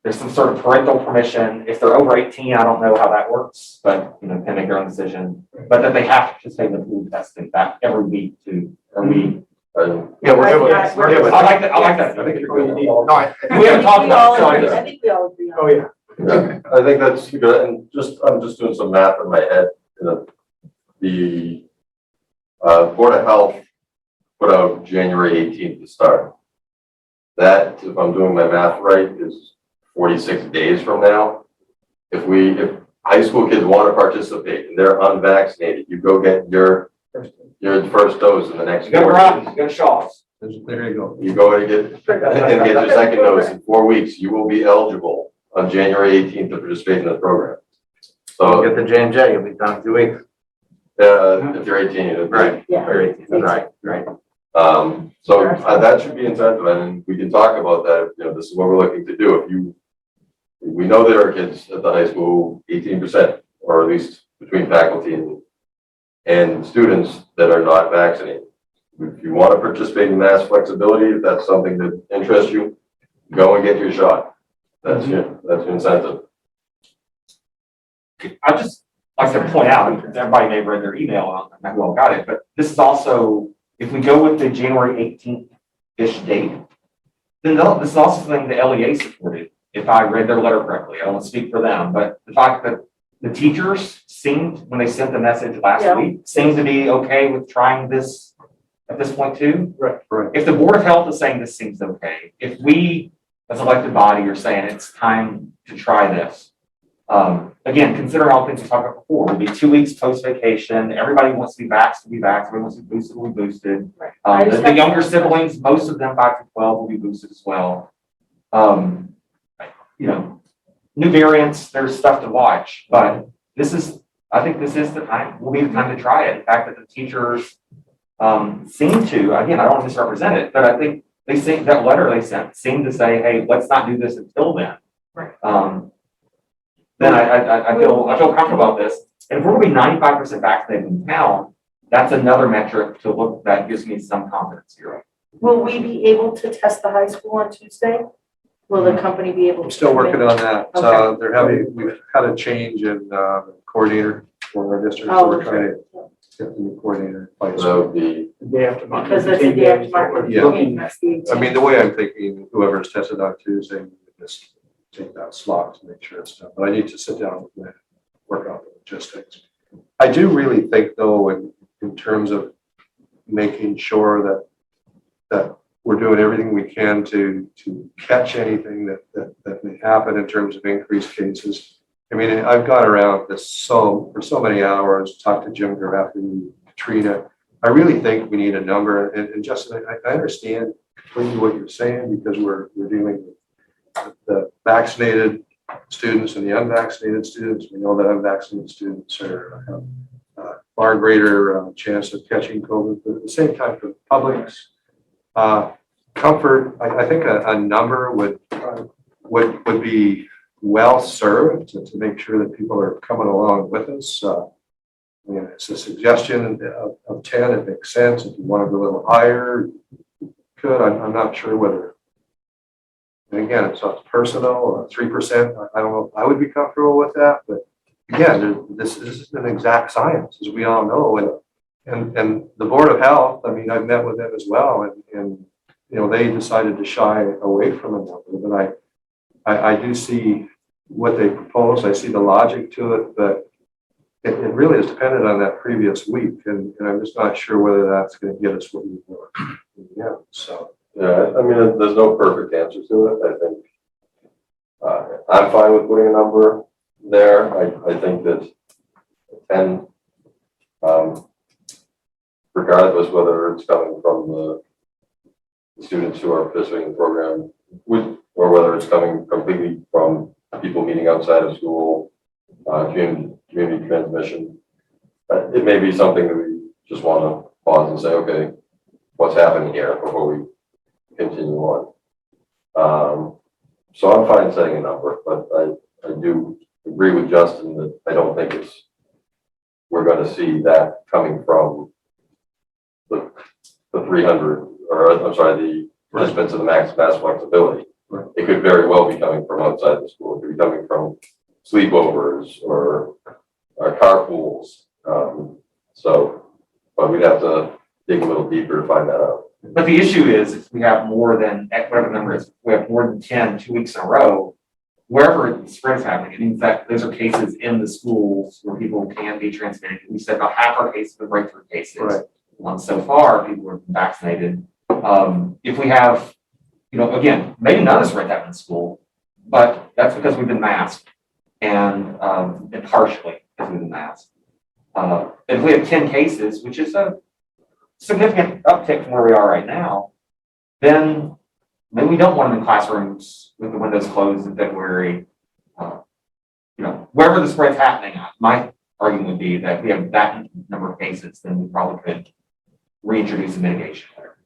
there's some sort of parental permission. If they're over 18, I don't know how that works, but can make their own decision. But that they have to participate in the food testing that every week to, or we. Yeah, we're good with this. We're good with I this. like that. I like that. I think it's really neat. No, We haven't talked about it, so I think we all agree on Oh, it. yeah. Yeah, I think that's good, and I'm just doing some math in my head. The Board of Health put out January 18th to start. That, if I'm doing my math right, is 46 days from now. If high school kids want to participate and they're unvaccinated, you go get your first dose in the next You got 4 Robbins, weeks. you got Shaw's. There you go. You go and get your second dose in 4 weeks. You will be eligible on January 18th to participate in the program. So Get the J&J, you'll be done in 2 weeks. if you're 18, Right. Yeah. You're 18, right. So that should be incentive, and we can talk about that. This is what we're looking to do. We know there are kids at the high school, 18%, or at least between faculty and students that are not vaccinated. If you want to participate in mass flexibility, if that's something that interests you, go and get your shot. That's your incentive. I just like to point out, everybody may have read their email, and I well got it, but this is also, if we go with the January 18th-ish date, then this is also something the LEA supported, if I read their letter correctly. I don't want to speak for them, but the fact that the teachers seemed, when they sent the message last week, seemed to be okay with trying this at this point too. Right. If the Board of Health is saying this seems okay, if we, as elected body, are saying it's time to try this, again, consider all things we talked about before. It'll be 2 weeks post vacation. Everybody wants to be vaxxed, Everybody wants to be boosted, will be boosted. The younger siblings, most of them 5 to 12 will be boosted as well. New variants, there's stuff to watch, but I think this is the time, will be the time to try it. In fact, that the teachers seem to, again, I don't want to misrepresent it, but I think that letter they sent seemed to say, hey, let's not do this until then. Right. Then I feel comfortable about this. And if we're going to be 95% vaccinated in town, that's another metric to look, that gives me some confidence here. Will we be able to test the high school on Tuesday? Will the company be able to? I'm still working on that. Okay. We've had a change in coordinator for our district, so we're trying to get the new coordinator in place. That would be, The day after Monday. Because that's the day after Martin Yeah. Luther King, that's the 18th. I mean, the way I'm thinking, whoever's tested on Tuesday, just take that slot to make sure it's done. But I need to sit down with Matt, work out the logistics. I do really think, though, in terms of making sure that we're doing everything we can to catch anything that may happen in terms of increased cases. I mean, I've gone around this for so many hours, talked to Jim Grafton, Katrina. I really think we need a number. And Justin, I understand completely what you're saying, because we're dealing with the vaccinated students and the unvaccinated students. We know that unvaccinated students have far greater chance of catching COVID, but at the same time, for the public's comfort, I think a number would be well served to make sure that people are coming along with us. It's a suggestion of 10. It makes sense. If you want to go a little higher, could. I'm not sure whether, and again, it's up to personnel or 3%. I don't know if I would be comfortable with that, but again, this isn't an exact science, as we all know. And the Board of Health, I mean, I've met with them as well, and you know, they decided to shy away from a number, but I do see what they propose. I see the logic to it, but it really is dependent on that previous week, and I'm just not sure whether that's going to get us what we want. Yeah, so. Yeah, I mean, there's no perfect answer to it. I think I'm fine with putting a number there. I think that 10, regardless whether it's coming from the students who are participating in the program or whether it's coming completely from people meeting outside of school, community transmission. It may be something that we just want to pause and say, okay, what's happening here before we continue on. So I'm fine setting a number, but I do agree with Justin that I don't think we're going to see that coming from the 300, or I'm sorry, the participants of the mass flexibility. Right. It could very well be coming from outside the school. It could be coming from sleepovers or carpools. But we'd have to dig a little deeper to find that out. But the issue is, if we have more than, whatever the number is, we have more than 10, 2 weeks in a row, wherever the spread's happening, it means that those are cases in the schools where people can be transmitted. We said about half our cases are breakthrough cases. Right. So far, people are vaccinated. If we have, you know, again, maybe none of us read that in school, but that's because we've been masked and partially because we've been masked. If we have 10 cases, which is a significant uptick from where we are right now, then maybe we don't want them in classrooms with the windows closed in February. You know, wherever the spread's happening, my argument would be that if we have that number of cases, then we probably could reintroduce the mitigation there.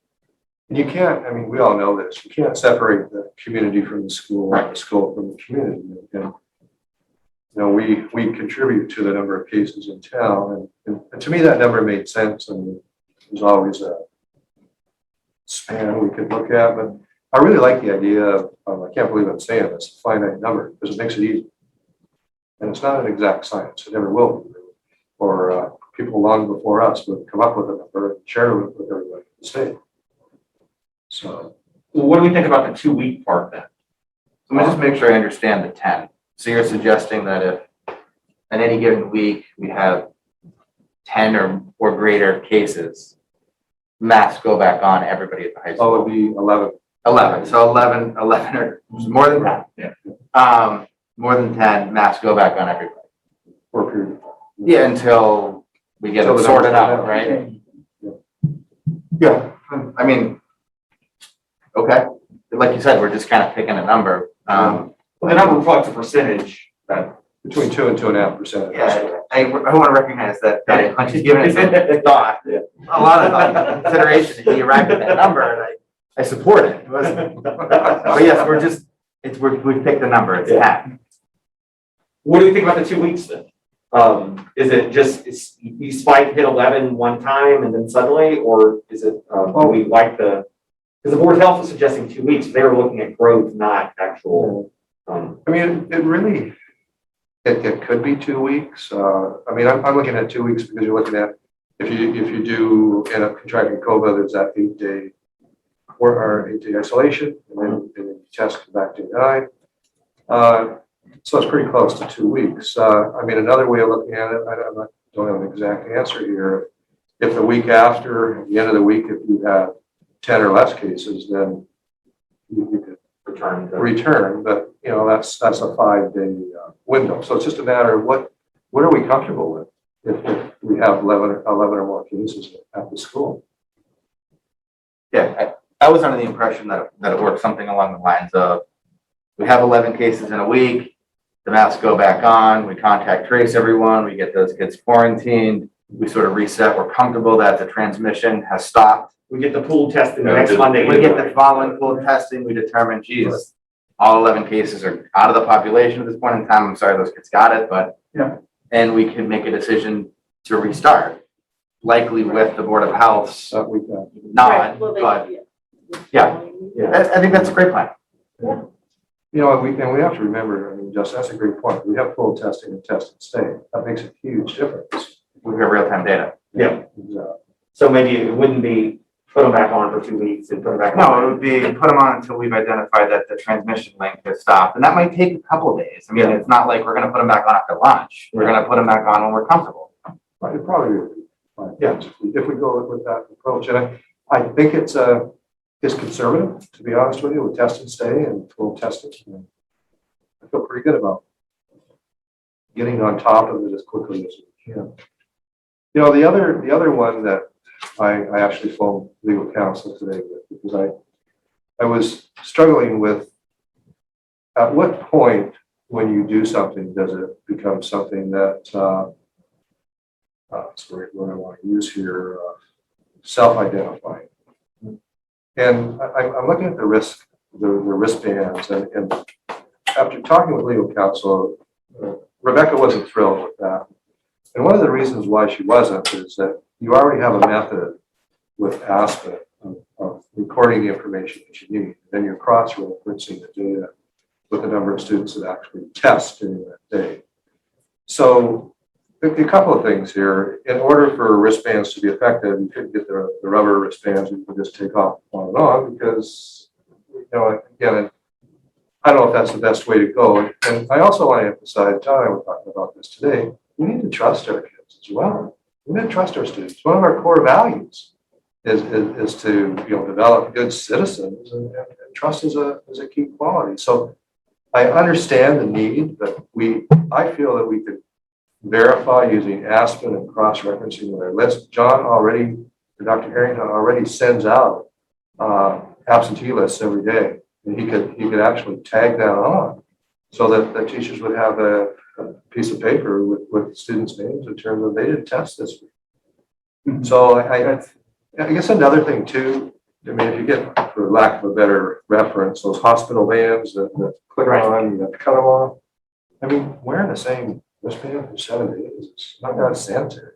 And you can't, I mean, we all know this, you can't separate the community from the school, Right. the school from the community. And, you know, we contribute to the number of cases in town, and to me, that number made sense, and there's always a span we could look at, but I really like the idea of, I can't believe I'm saying this, a finite number, because it makes it easy. And it's not an exact science, it never will be, or people long before us would come up with a number and share it with everybody in the state. So. Well, what do we think about the 2-week part then? Let me just make sure I understand the 10. So you're suggesting that if in any given week we have 10 or greater cases, masks go back on everybody at the high school? Oh, it would be 11. 11. So 11 or more than that. Yeah. More than 10, masks go back on everybody. For a period of time. Yeah, until we get Until it the sorted numbers out, are right? Yeah. Yeah. I mean, okay. Like you said, we're just kind of picking a number. Well, the number reflects a percentage that. Between 2 and 2.5%. Yeah, I want to recognize that I'm just giving it some thought, a lot of thought, consideration, and you arrived at that number, and I support it. But yes, we picked the number, it's 10. What do you think about the 2 weeks then? Is it just, you spike, hit 11 one time and then suddenly, or is it, do we like because the Board of Health was suggesting 2 weeks, they were looking at growth, not actual. I mean, it really, it could be 2 weeks. I mean, I'm looking at 2 weeks because you're looking at, if you do end up contracting COVID, there's that 8-day or 8-day isolation, and then you test back to 9. So it's pretty close to 2 weeks. I mean, another way of looking at it, don't have an exact answer here. If the week after, at the end of the week, if you have 10 or less cases, then you could return, but you know, that's a 5-day window. So it's just a matter of what are we comfortable with if we have 11 or more cases at the school. Yeah, I was under the impression that it worked something along the lines of, we have 11 cases in a week, the masks go back on, we contact trace everyone, we get those kids quarantined, we sort of reset, we're comfortable that the transmission has stopped. We get the pool testing the Yeah, next Monday. We get the following full testing, we determine, geez, all 11 cases are out of the population at this point in time. I'm sorry those kids got it, but. Yeah. And we can make a decision to restart, likely with the Board of Health's So we got nod, Right, well, but yeah. Yeah. I think that's a great plan. You know, and we have to remember, I mean, Justin, that's a great point. We have full testing and test and stay. That makes a huge difference. We have real-time data. Exactly. So maybe it wouldn't be put them back on for 2 weeks and put them back on. No, it would be put them on until we've identified that the transmission link has stopped. And that might take a couple of days. I mean, it's not like we're gonna put them back on after lunch. We're gonna put them back on when we're comfortable. Right, it probably would be fine. Yeah. If we go with that approach. And I think it's conservative, to be honest with you, with test and stay and full testing. I feel pretty good about getting on top of it as quickly as we can. You know, the other one that I actually phoned legal counsel today with, because I was struggling with at what point when you do something does it become something that sorry, what I want to use here, self-identifying. And I'm looking at the wristbands, and after talking with legal counsel, Rebecca wasn't thrilled with that. And one of the reasons why she wasn't is that you already have a method with Aspen of recording the information that you need. Then you're cross-referencing the data with the number of students that actually test during that day. So a couple of things here. In order for wristbands to be effective, you couldn't get the rubber wristbands you can just take off on and on because, you know, again, I don't know if that's the best way to go. And I also want to emphasize, John and I were talking about this today, we need to trust our kids as well. We need to trust our students. One of our core values is to, you know, develop good citizens, and trust is a key quality. So I understand the need, but I feel that we could verify using Aspen and cross-referencing with our list. John already, or Dr. Harrington already sends out absentee lists every day. And he could actually tag that on so that the teachers would have a piece of paper with students' names in terms of they didn't test this week. Mm-hmm. So I guess another thing too, I mean, if you get, for lack of a better reference, those hospital vans that click on, you have to cut them off. I mean, wearing the same wristband for 7 days, it's not that sanitary.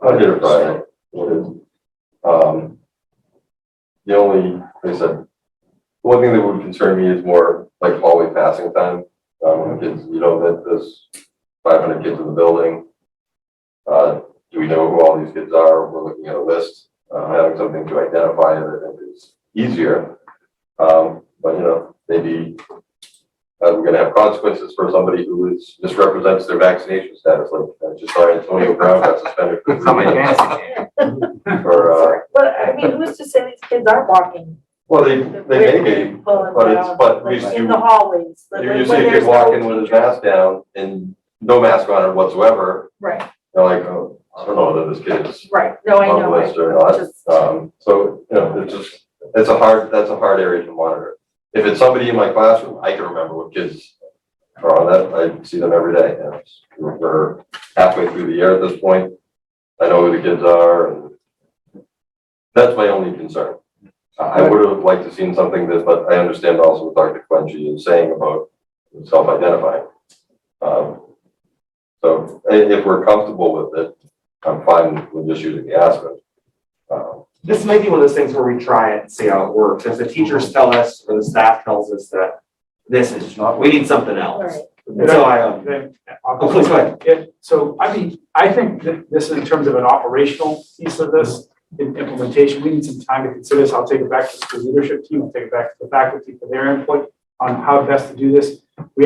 I did it Friday. The only, like I said, one thing that would concern me is more like hallway passing time. When kids, you know, that there's 500 kids in the building. Do we know who all these kids are? We're looking at a list. Having something to identify it, I think, is easier. But you know, maybe we're going to have consequences for somebody who misrepresents their vaccination status. Like just saw Antonio Brown got suspended for But I mean, who's to say these kids aren't walking? well, they may be, but In the hallways. you see a kid walking with his mask down and no mask on it whatsoever. Right, They're like, oh, I don't know whether this kid is right. No, I on the know. list or not. So, you know, that's a hard area to monitor. If it's somebody in my classroom, I can remember what kids are on that. I see them every day. You know, we're halfway through the year at this point. I know who the kids are, and that's my only concern. I would have liked to seen something that, but I understand also what Dr. Quenchi is saying about self-identifying. So if we're comfortable with it, I'm fine with just using the Aspen. This may be one of those things where we try it and see how it works. If the teachers tell us or the staff tells us that this is not, we need something else. Right. So please go ahead. Yeah, so I mean, I think that this is in terms of an operational piece of this, in implementation, we need some time to consider this. I'll take it back to the school leadership team, I'll take it back to the faculty for their input on how best to do this. We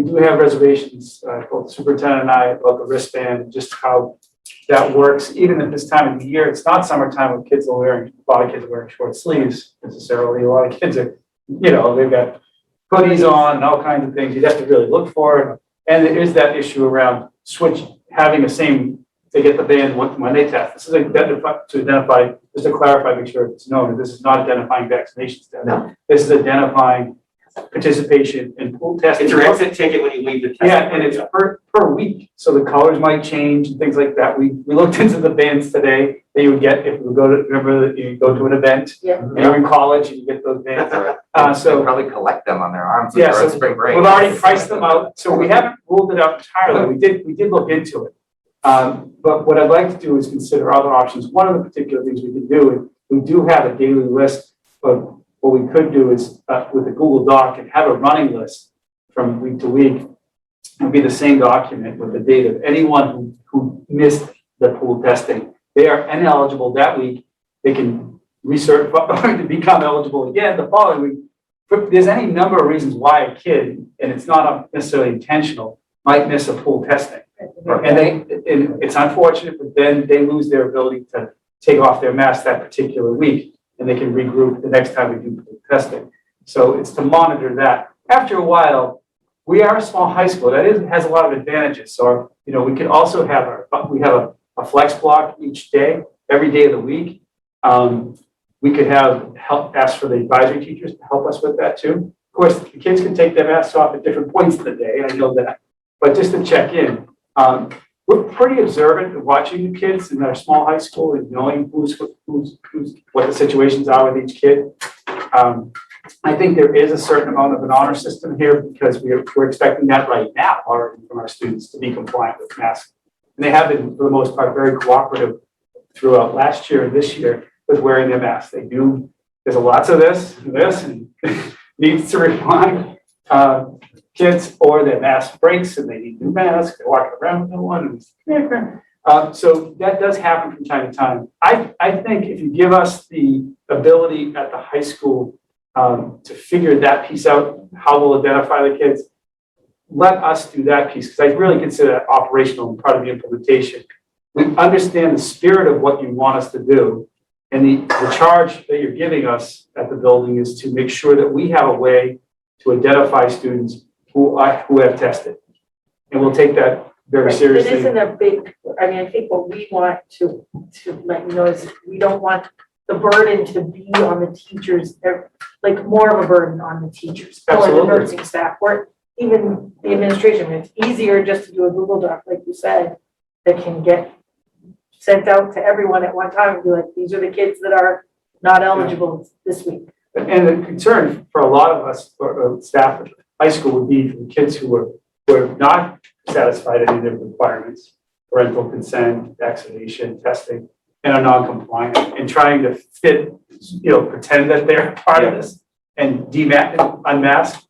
do have reservations, both the superintendent and I, about the wristband, just how that works, even at this time of the year. It's not summertime when a lot of kids are wearing short sleeves necessarily. A lot of kids are, you know, they've got hoodies on and all kinds of things. You'd have to really look for it. And there is that issue around having the same, they get the band when they test. This is to identify, just to clarify, make sure it's known that this is not identifying vaccination status. No. This is identifying participation in pool testing. It's your exit ticket when you leave the test. Yeah, and it's per week, so the colors might change and things like that. We looked into the bands today that you would get if you go to, remember that you go to an event, Yeah. and you're in college and you get those bands. So probably collect them on their arms. Yeah, or so spring break. we've already priced them out, so we haven't ruled it out entirely. We did look into it. But what I'd like to do is consider other options. One of the particular things we can do We do have a daily list, but what we could do is with a Google Doc and have a running list from week to week. It'll be the same document with the date of anyone who missed the pool testing. They are ineligible that week. They can recertify to become eligible again the following week. If there's any number of reasons why a kid, and it's not necessarily intentional, might miss a pool testing. And it's unfortunate, but then they lose their ability to take off their mask that particular week, and they can regroup the next time we do pool testing. So it's to monitor that. After a while, we are a small high school. That has a lot of advantages. So, we could also have a flex block each day, every day of the week. We could ask for the advisory teachers to help us with that too. Of course, the kids can take their masks off at different points of the day. I know that, but just to check in, we're pretty observant of watching the kids in our small high school and knowing what the situations are with each kid. I think there is a certain amount of an honor system here because we're expecting that right now already from our students to be compliant with masks. And they have been, for the most part, very cooperative throughout last year and this year with wearing their masks. They do, there's lots of this, and needs to remind kids, or their mask breaks and they need new masks, they're walking around with no one. So that does happen from time to time. I think if you give us the ability at the high school to figure that piece out, how we'll identify the kids, let us do that piece, because I really consider that operational and part of the implementation. We understand the spirit of what you want us to do, and the charge that you're giving us at the building is to make sure that we have a way to identify students who have tested. And we'll take that very seriously. It isn't a big, I think what we want to let you know is we don't want the burden to be on the teachers. They're like more of a burden on the teachers or the Absolutely. nursing staff, or even the administration. It's easier just to do a Google Doc, like you said, that can get sent out to everyone at one time and be like, these are the kids that are not eligible this week. And the concern for a lot of us, or staff at high school, would be for the kids who were not satisfied any of their requirements, parental consent, vaccination, testing, and are non-compliant, and trying to pretend that they're part of this and unmask.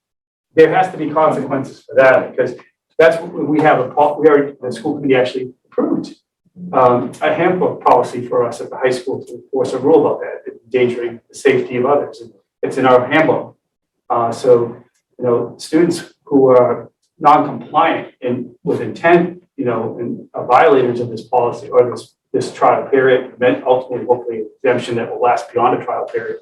There has to be consequences for that, because that's what we have the school committee actually approved a handbook policy for us at the high school to enforce a rule about that, endangering the safety of others. And it's in our handbook. So students who are non-compliant and with intent, and are violators of this policy or this trial period, and ultimately hopefully exemption that will last beyond a trial period,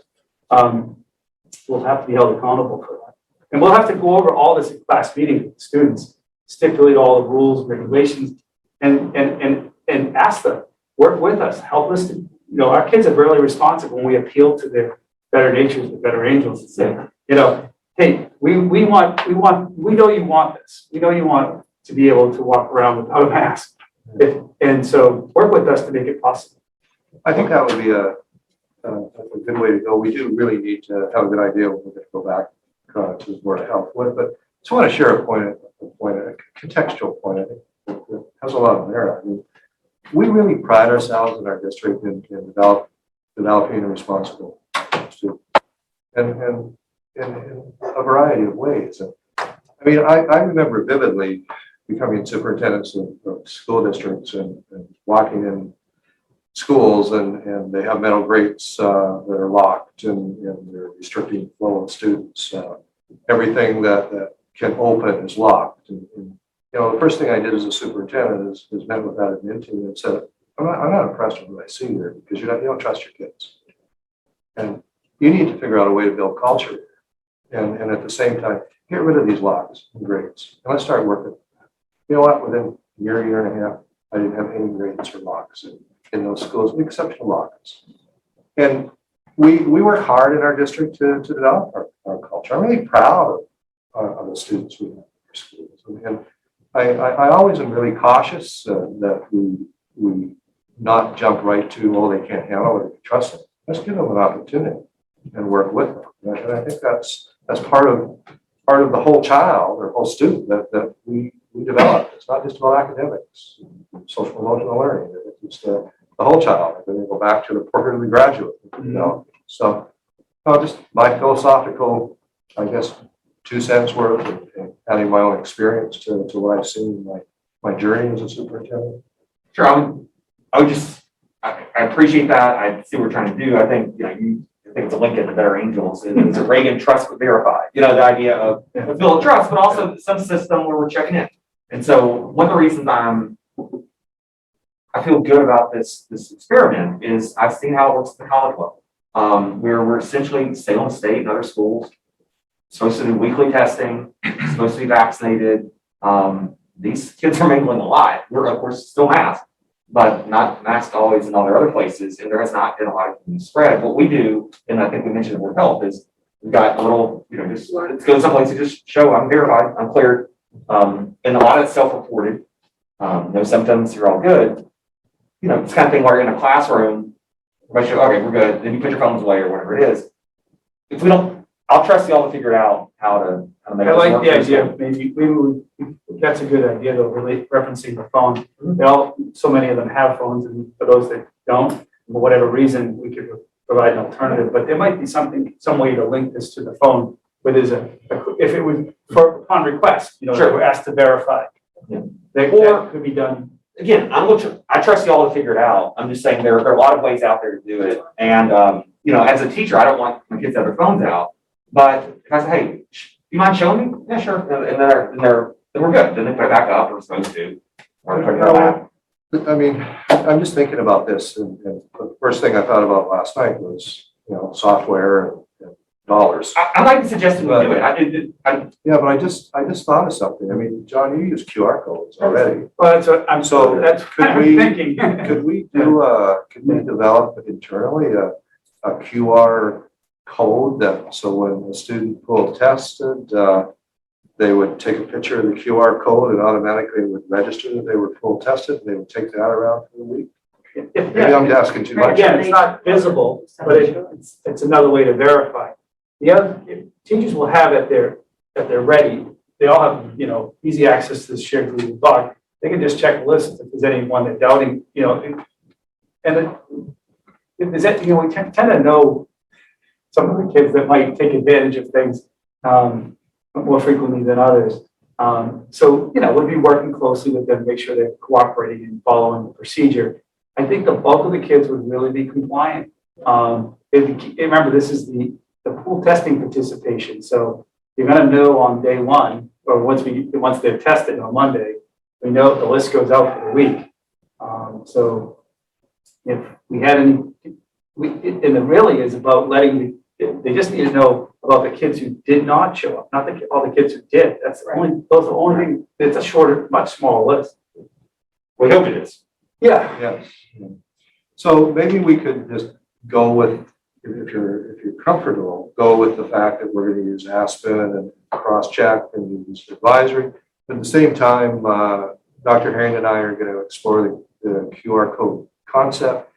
will have to be held accountable for that. And we'll have to go over all this in class meeting with the students, stipulate all the rules, regulations, and ask them, work with us, help us to, our kids are really responsive when we appeal to their better natures, the better angels, and say, hey, we know you want this. We know you want to be able to walk around without a mask. And so work with us to make it possible. I think that would be a good way to go. We do really need to have a good idea when we're going to go back to the Board of Health with, but I just want to share a contextual point, I think, that has a lot of merit. I mean, we really pride ourselves in our district in developing a responsible student, and in a variety of ways. And I remember vividly becoming superintendents of school districts and walking in schools and they have mental grates that are locked and they're restricting flow of students. Everything that can open is locked. And the first thing I did as a superintendent is met with that admin team and said, I'm not impressed with what I see here, because you don't trust your kids. And you need to figure out a way to build culture and at the same time, get rid of these locks and grades. And let's start working. You know what? Within a year and a half, I didn't have any grades or locks in those schools, with the exception of locks. And we work hard in our district to develop our culture. I'm really proud of the students we have in our schools. And I always am really cautious that we not jump right to, oh, they can't handle it, trust them. Let's give them an opportunity and work with them. And I think that's part of the whole child or whole student that we develop. It's not just about academics, social emotional learning. It's the whole child, and then they go back to the quarterly graduate, you know? So, just my philosophical, I guess, 2 cents worth of adding my own experience to what I've seen in my journey as a superintendent. Sure, I would just, I appreciate that. I see what we're trying to do. I think, I think it's a link at the Better Angels. It's a Reagan trust but verify. The idea of build trust, but also some system where we're checking in. And so one of the reasons I feel good about this experiment is I've seen how it works at the college level. Where we're essentially Salem State and other schools, supposed to do weekly testing, supposed to be vaccinated. These kids are mingling a lot. We're of course still masked, but not masked always in all their other places, and there has not been a lot of spread. What we do, and I think we mentioned Board of Health, is we've got a little, just let's go someplace to just show I'm verified, I'm cleared. And a lot of it's self-reported. No symptoms, you're all good. It's kind of thing where you're in a classroom, everybody show, okay, we're good. Then you put your phones away or whatever it is. If we don't, I'll trust y'all to figure it out how to make I this like work. the idea, maybe that's a good idea though, really referencing the phone. So many of them have phones, and for those that don't, for whatever reason, we could provide an alternative, but there might be some way to link this to the phone where there's if it was upon request, Sure. we're asked to verify. Yeah. That could be done. Again, I trust y'all to figure it out. I'm just saying there are a lot of ways out there to do it. And, as a teacher, I don't want my kids to have their phones out. But if I say, hey, you mind showing me? Yeah, sure. And then we're good. Then they put it back up, or supposed to. Or put it back. I mean, I'm just thinking about this, and the first thing I thought about last night was, software and dollars. I like to suggest we do it. Yeah, but I just thought of something. I mean, John, you use QR codes already. Well, that's what I'm So that's could kind of we- thinking. Could we develop internally a QR code that, so when the student pulled tested, they would take a picture of the QR code and automatically would register that they were full tested, and they would take that around for the week? Maybe I'm asking too much. Again, it's not visible, but it's another way to verify. The other, teachers will have at their ready, they all have, easy access to the shared Google Doc. They can just check the list if there's anyone that's doubting, and if there's that, we tend to know some of the kids that might take advantage of things more frequently than others. So, we'll be working closely with them, make sure they're cooperating and following the procedure. I think the bulk of the kids would really be compliant. Remember, this is the pool testing participation. So you're going to know on day one, or once they're tested on Monday, we know the list goes out for the week. So if we had any, and it really is about they just need to know about the kids who did not show up, not all the kids who did. Those are the only thing. It's a shorter, much smaller list. We hope it is. Yeah. Yes. So maybe we could just go with, if you're comfortable, go with the fact that we're going to use Aspen and cross-check and use advisory. But at the same time, Dr. Herring and I are going to explore the QR code concept.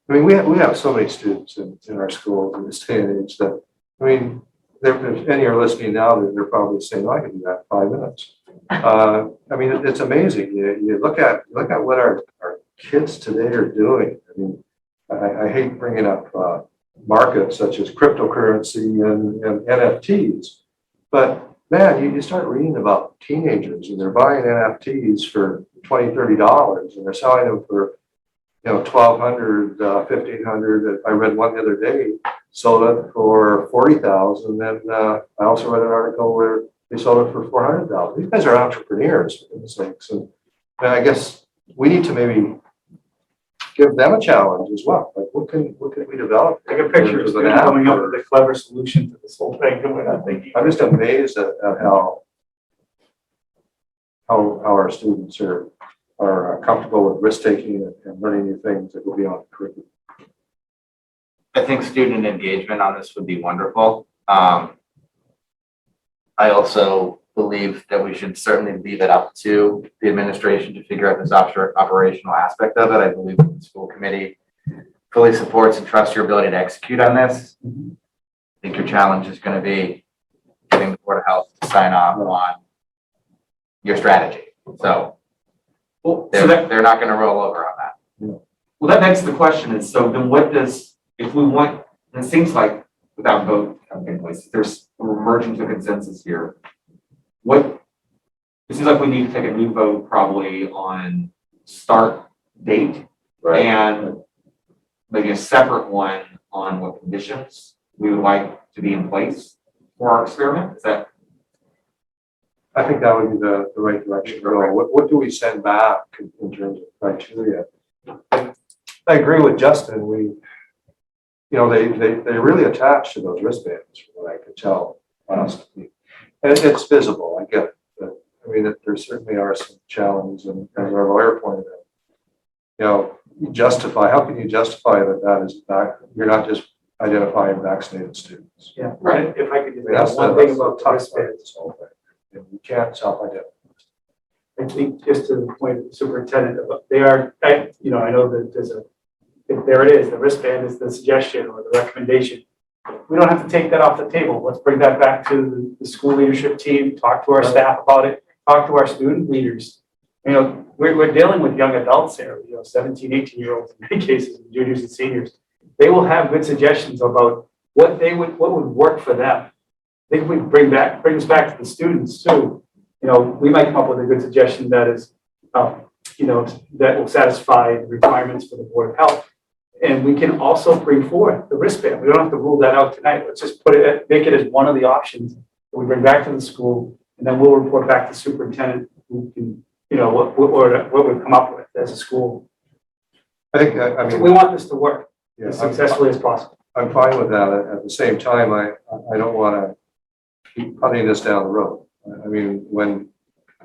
I mean, we have so many students in our schools in this day and age that, I mean, if any are listening now, they're probably saying, I can do that in 5 minutes. I mean, it's amazing. You look at what our kids today are doing. I mean, I hate bringing up markets such as cryptocurrency and NFTs, but man, you start reading about teenagers and they're buying NFTs for $20, $30, and they're selling them for $1,200, $1,500. I read one the other day, sold it for $40,000. Then I also read an article where they sold it for $400,000. These guys are entrepreneurs, for goodness sakes. And I guess we need to maybe give them a challenge as well. Like, what can we develop? Take a picture of them coming up with a clever solution to this whole thing, and we're not thinking. I'm just amazed at how our students are comfortable with risk taking and learning new things that will be on the curriculum. I think student engagement on this would be wonderful. I also believe that we should certainly leave it up to the administration to figure out this operational aspect of it. I believe the school committee fully supports and trusts your ability to execute on this. I think your challenge is going to be getting the Board of Health to sign off on your strategy. So they're not going to roll over on that. Well, that begs the question is, so then what does, if we want, and it seems like without vote in place, there's, we're merging to consensus here. What, it seems like we need to take a new vote probably on start date Right. and maybe a separate one on what conditions we would like to be in place for our experiment. Is that? I think that would be the right direction to go. What do we send back in terms of criteria? I agree with Justin. They really attach to those wristbands, from what I could tell last week. And it's visible, I get it. But I mean, there certainly are some challenges, and as our lawyer pointed out, how can you justify that is back, you're not just identifying vaccinated students. Yeah, Right. if I could just That's add one the thing about the tough part wristband. of this whole thing. And you can't self-identify. I think just to the point of the superintendent, they are, I know that there it is, the wristband is the suggestion or the recommendation. We don't have to take that off the table. Let's bring that back to the school leadership team, talk to our staff about it, talk to our student leaders. We're dealing with young adults here, 17, 18-year-olds in many cases, juniors and seniors. They will have good suggestions about what would work for them. I think we bring this back to the students too. We might come up with a good suggestion that is, that will satisfy the requirements for the Board of Health. And we can also bring forth the wristband. We don't have to rule that out tonight. Let's just make it as one of the options that we bring back to the school, and then we'll report back to the superintendent who can, what we've come up with as a school. I think, We want this to work yeah, as successfully as possible. I'm fine with that. At the same time, I don't want to keep putting this down the road. I mean, when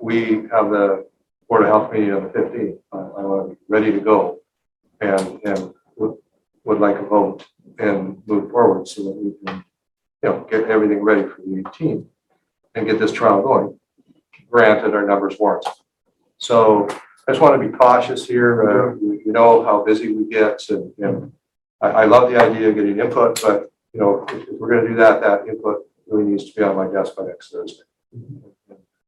we have the Board of Health meeting on the 15th, I want to be ready to go and would like a vote and move forward so that we can, get everything ready for the 18th and get this trial going. Granted, our numbers warrant. So I just want to be cautious here. You know how busy we get, and I love the idea of getting input, but if we're going to do that, that input really needs to be on my desk by next Thursday. If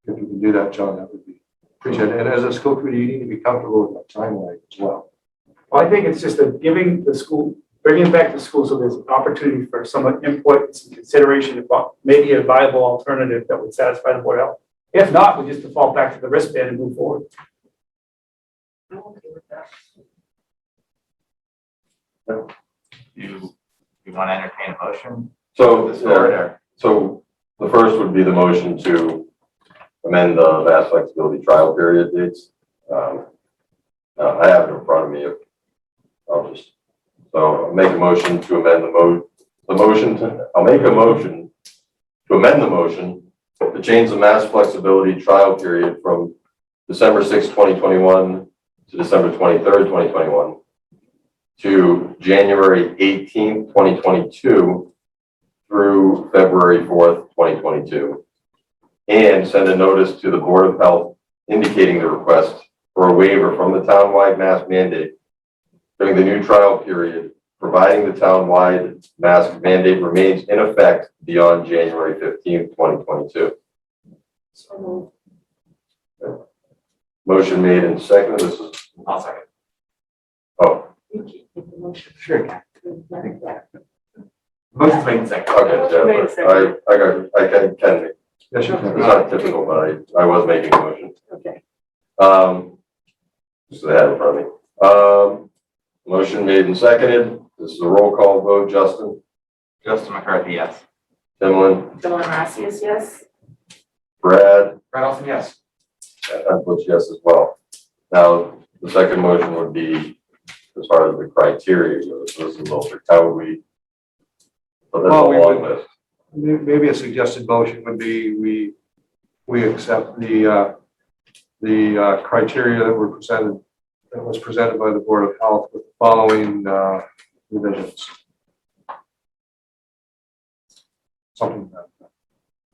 you can do that, John, that would be appreciated. And as a school committee, you need to be comfortable with that timeline as well. Well, I think it's just bringing it back to school so there's an opportunity for some input, some consideration about maybe a viable alternative that would satisfy the Board of Health. If not, we just default back to the wristband and move forward. I'm okay with that. You want to entertain a motion? So, Or- so the first would be the motion to amend the vast flexibility trial period dates. I have it in front of me. I'll make a motion to amend I'll make a motion to amend the motion to change the mass flexibility trial period from December 6, 2021 to December 23rd, 2021 to January 18th, 2022 through February 4th, 2022. And send a notice to the Board of Health indicating the request for a waiver from the townwide mask mandate during the new trial period, providing the townwide mask mandate remains in effect beyond January 15th, 2022. So Motion made and seconded. This is, I'll second. oh, you keep the motion. Sure. Yeah. Motion's made in second. okay. Motion made and Yeah, I can make, Yes, you it's can. not typical, but I was making a motion. Okay. Just I have it in front of me. Motion made and seconded. This is a roll call vote. Justin, Justin McCarthy, yes. Timlin, Dylan Rassius, yes. Brad, Brad Olson, yes. I put yes as well. Now, the second motion would be as far as the criteria goes. So this is a little trick. How would we? Put that Well, on we a long would- list. Maybe a suggested motion would be we accept the criteria that was presented by the Board of Health with the following revisions. Something like that.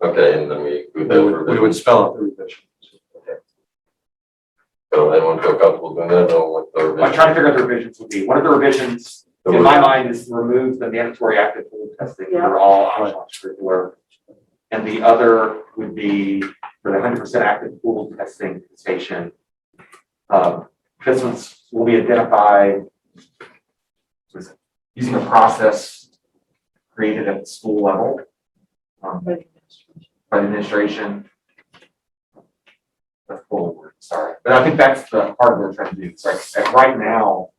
Okay, and then we include those We would revisions. spell out the revisions. So anyone feel comfortable doing that? No, what the I'm trying to figure out the revisions would be. One of the revisions, in my mind, is to remove the mandatory active pool testing for all optional extracurricular. And the other would be for the 100% active pool testing station. Participants will be identified was using a process created at the school level by the administration. That's full of words, sorry. But I think that's the part of what we're trying to do. It's like right now,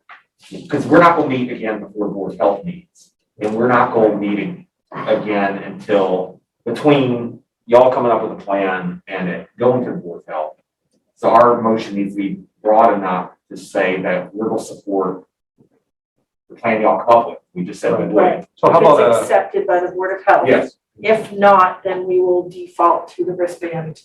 because we're not going to meet again before the Board of Health meets. And we're not going to meet again until between y'all coming up with a plan and it going to the Board of Health. So our motion needs to be broad enough to say that we're going to support the plan y'all come up with. We just said we would. Right. So how If it's about, accepted by the Board of Health. Yes. If not, then we will default to the wristband.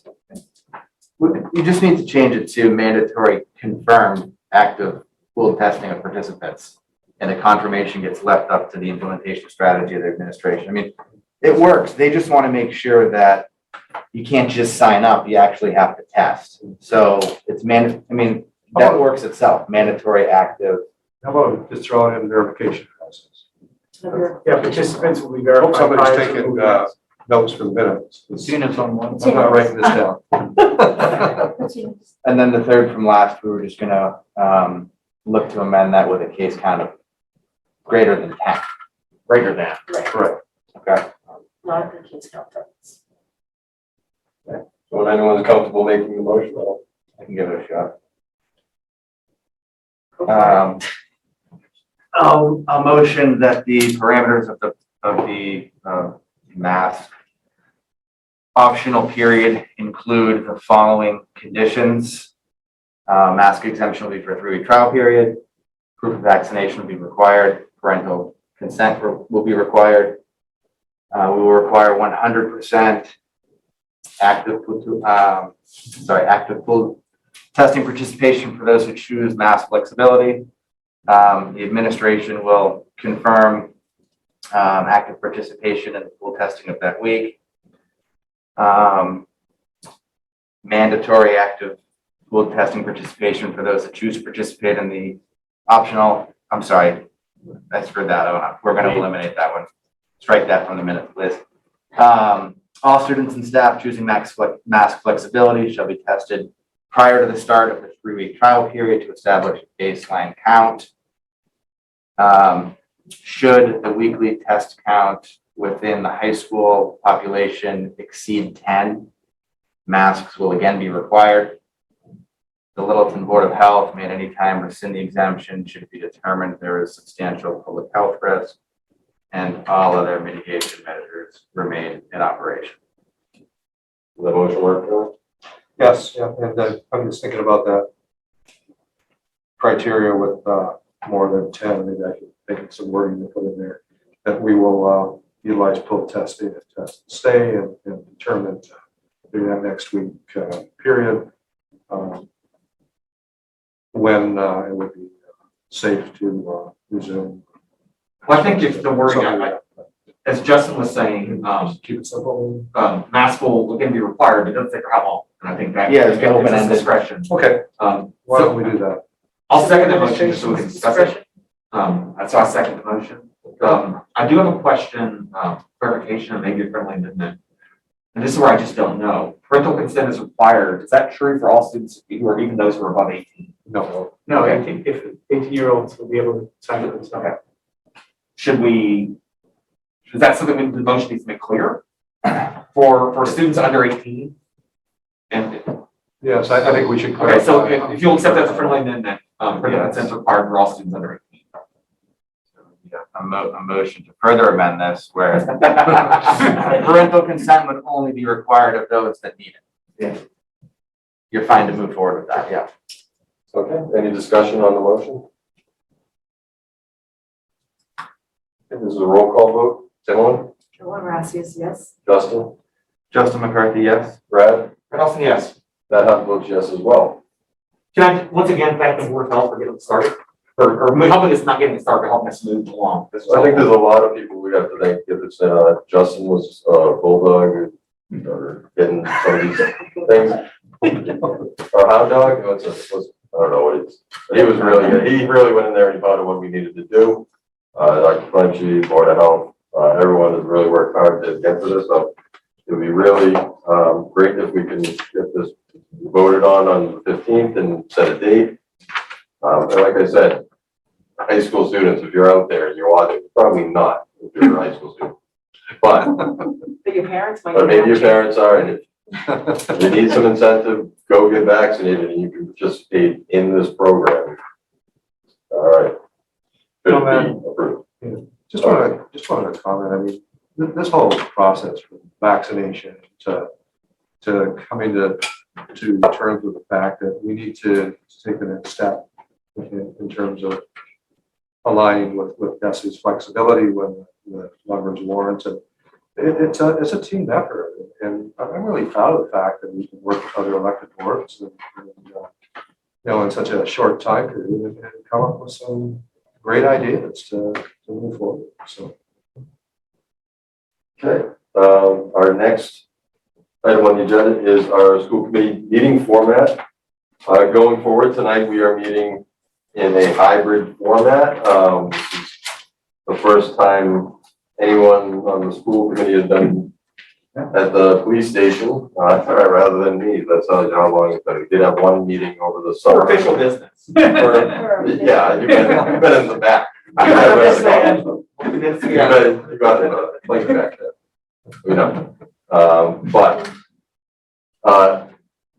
You just need to change it to mandatory confirmed active pool testing of participants. And the confirmation gets left up to the implementation strategy of the administration. I mean, it works. They just want to make sure that you can't just sign up, you actually have to test. So it's that works itself, mandatory active. how about just throw it in verification process? Yeah, participants will be Hope verified. somebody's prior to taking, moving. notes for the minutes. Units on one. I'm not writing this down. And then the third from last, we were just gonna look to amend that with a case count of greater than 10. Greater than. Correct. Okay. Not the kids' health. So if anyone's comfortable making the motion, I can give it a shot. I'll motion that the parameters of the mask optional period include the following conditions. Mask exemption will be for a 3-week trial period. Proof of vaccination will be required. Parental consent will be required. We will require 100% active pool testing participation for those who choose mask flexibility. The administration will confirm active participation in the pool testing of that week. Mandatory active pool testing participation for those that choose to participate in the optional. I'm sorry, I screwed that up. We're going to eliminate that one. Strike that from the minutes, please. All students and staff choosing mask flexibility shall be tested prior to the start of the 3-week trial period to establish a baseline count. Should the weekly test count within the high school population exceed 10, masks will again be required. The Littleton Board of Health may at any time rescind the exemption should it be determined there is substantial public health risk, and all other mitigation measures remain in operation. will that motion work, John? Yes, yeah, and I'm just thinking about that criteria with more than 10, maybe I can think some wording to put in there, that we will utilize pool testing if test stay and determine during that next week period when it would be safe to resume. Well, I think if the wording, Something like that. as Justin was saying, Keep it simple. mask will again be required, but it doesn't say for how long. And I think that Yeah, it's gives us open-ended. discretion. Okay, why So don't we do that? I'll second the motion so we can discuss it. So I second the motion. I do have a question, clarification, and maybe a friendly amendment. And this is where I just don't know. Parental consent is required. Is that true for all students who are, even those who are above 18? No, No, 18-year-olds will be able to sign up and stuff. Okay. Is that something the motion needs to make clear for students under 18? And, yes, I think we should. okay, so clarify. if you'll accept that as a friendly amendment, parental consent is required for all students under 18. A motion to further amend this where parental consent would only be required of those that need it. Yeah. You're fine to move forward with that, yeah. Okay, any discussion on the motion? Okay, this is a roll call vote. Timon, Joanne Rassius, yes. Justin, Justin McCarthy, yes. Brad, Randolph, yes. that Hunt votes yes as well. Can I once again thank the Board of Health for getting us started, or helping us not getting started, but helping us move along. This was I think there's a lot of people we have to thank. If it's, Justin was bulldog or getting some of these things. Or hot dog, I don't know what it's, he was really good. He really went in there and he thought of what we needed to do. Dr. Frenchie, Board of Health, everyone has really worked hard to get to this. So it would be really great if we can get this voted on the 15th and set a date. And like I said, high school students, if you're out there and you're watching, probably not if you're a high school student. But But your parents might. But maybe your watch it. parents are, and if you need some incentive, go get vaccinated and you can participate in this program. All right. Should be approved. Just wanted to comment, I mean, this whole process from vaccination to coming to terms with the fact that we need to take the next step in terms of aligning with DESI's flexibility when the numbers warrant it. It's a team effort, and I'm really proud of the fact that we can work with other elected boards and in such a short time period and come up with some great ideas to move forward, so. Okay, our next item on the agenda is our school committee meeting format. Going forward tonight, we are meeting in a hybrid format. This is the first time anyone on the school committee has been at the police station, rather than me. That's how long it's been. We did have one meeting over the For summer. official business. Yeah, you've been in the back. I'm just saying. You got it, like back there. We know. But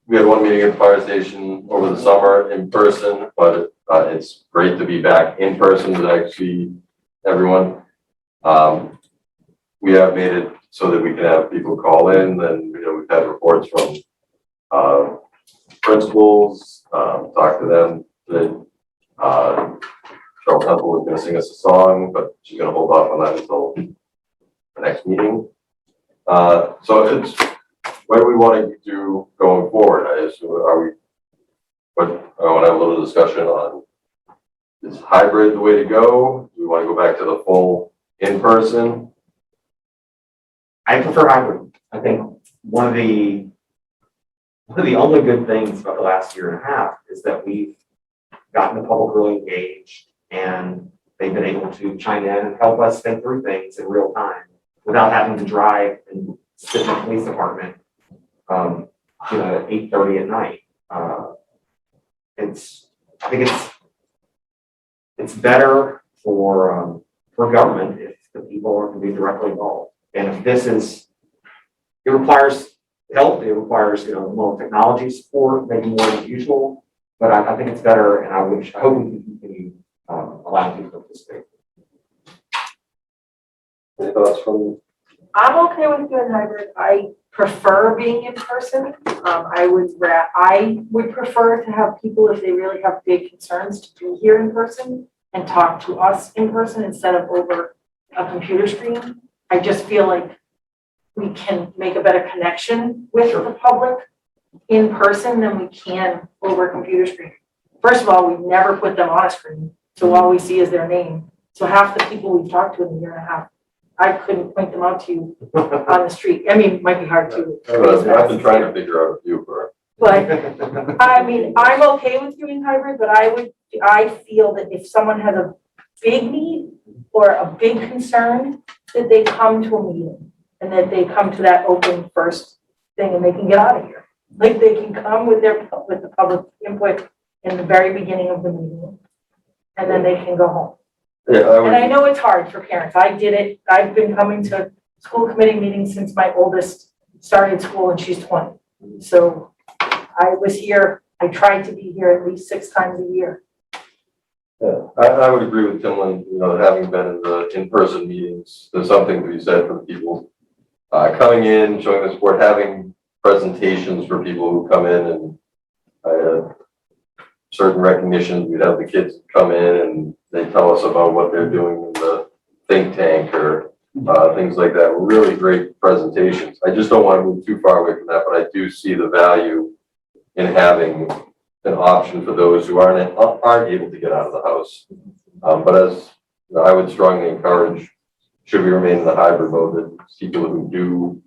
we had one meeting at the fire station over the summer in person, but it's great to be back in person to actually see everyone. We have made it so that we can have people call in, and we've had reports from principals, talk to them. That Cheryl Temple was going to sing us a song, but she's going to hold off on that until the next meeting. So it's what do we want to do going forward? I assume I want to have a little discussion on, is hybrid the way to go? Do we want to go back to the full in-person? I prefer hybrid. I think one of the only good things about the last year and a half is that we've gotten the public really engaged, and they've been able to chime in and help us think through things in real time without having to drive and sit in the police department, at 8:30 at night. I think it's better for government if the people are going to be directly involved. And if it requires help, it requires, more technology support, maybe more than usual, but I think it's better, and I hope we can continue allowing people to participate. Any thoughts from? I'm okay with doing hybrid. I prefer being in person. I would prefer to have people, if they really have big concerns, to be here in person and talk to us in person instead of over a computer screen. I just feel like we can make a better connection with the public in person than we can over a computer screen. First of all, we never put them on a screen, so all we see is their name. So half the people we've talked to in a year and a half, I couldn't point them out to you on the street. I mean, it might be hard to. I've been trying to figure out a few for. But, I mean, I'm okay with doing hybrid, but I feel that if someone has a big need or a big concern, that they come to a meeting and that they come to that open first thing and they can get out of here. Like they can come with the public input in the very beginning of the meeting and then they can go home. Yeah, And I know it's hard for parents. I did it. I've been coming to school committee meetings since my oldest started school and she's 20. So I was here, I tried to be here at least 6 times a year. Yeah, I would agree with Timlin, having been in the in-person meetings, there's something to be said for the people coming in, showing the support, having presentations for people who come in, and I had certain recognitions. We'd have the kids come in and they tell us about what they're doing in the think tank or things like that. Really great presentations. I just don't want to move too far away from that, but I do see the value in having an option for those who aren't able to get out of the house. But as I would strongly encourage, should we remain in the hybrid mode, that people who do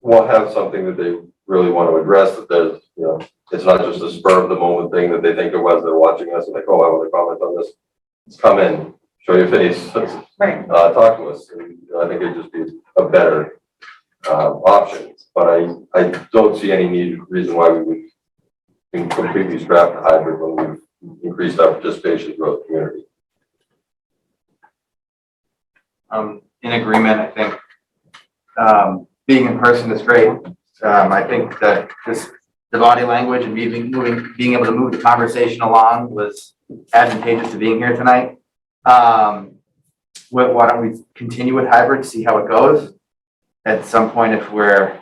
will have something that they really want to address, that there's, it's not just a spur of the moment thing that they think it was. They're watching us and like, oh, I want to comment on this. Just come in, show your face, Right. Talk to us. And, I think it'd just be a better option. But I don't see any reason why we would completely scrap the hybrid when we've increase our participation throughout the community. In agreement, I think, being in person is great. I think that just the body language and being able to move the conversation along was advantageous to being here tonight. Why don't we continue with hybrid, see how it goes? At some point, if we're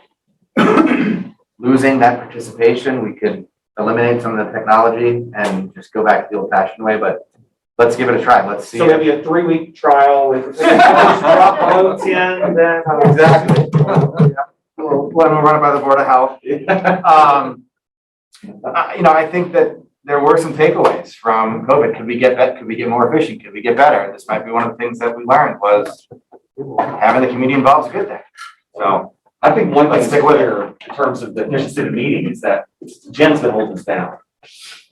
losing that participation, we could eliminate some of the technology and just go back to the old fashioned way, but let's give it a try. Let's see. So maybe a 3-week trial with drop votes in, then. Exactly. We'll let them run it by the Board of Health. I think that there were some takeaways from COVID. Could we get more efficient? Could we get better? This might be one of the things that we learned was having the community involved is a good thing. So I think one Let's thing stick with it. clear in terms of the efficiency of the meeting is that Jen's been holding us down.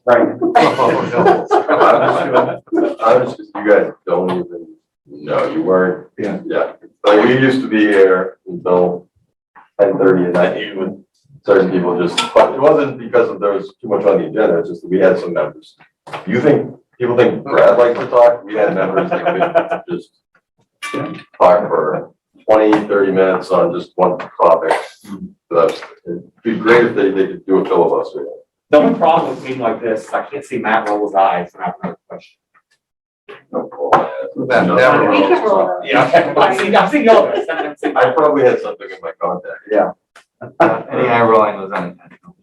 Right. Honestly, you guys don't even know, you weren't. Yeah. Yeah, like we used to be here until 10:30 at night, even certain people just, but it wasn't because there was too much on the agenda, it's just that we had some members. People think Brad likes to talk, we had members that could just talk for 20-30 minutes on just one topic. It'd be great if they could do a filibuster. The only problem with a meeting like this is I can't see Matt roll his eyes when I have another question. We can roll those. Yeah, I've seen y'all guys. I haven't seen I probably had something in my contact. any eye rolling was unintentional.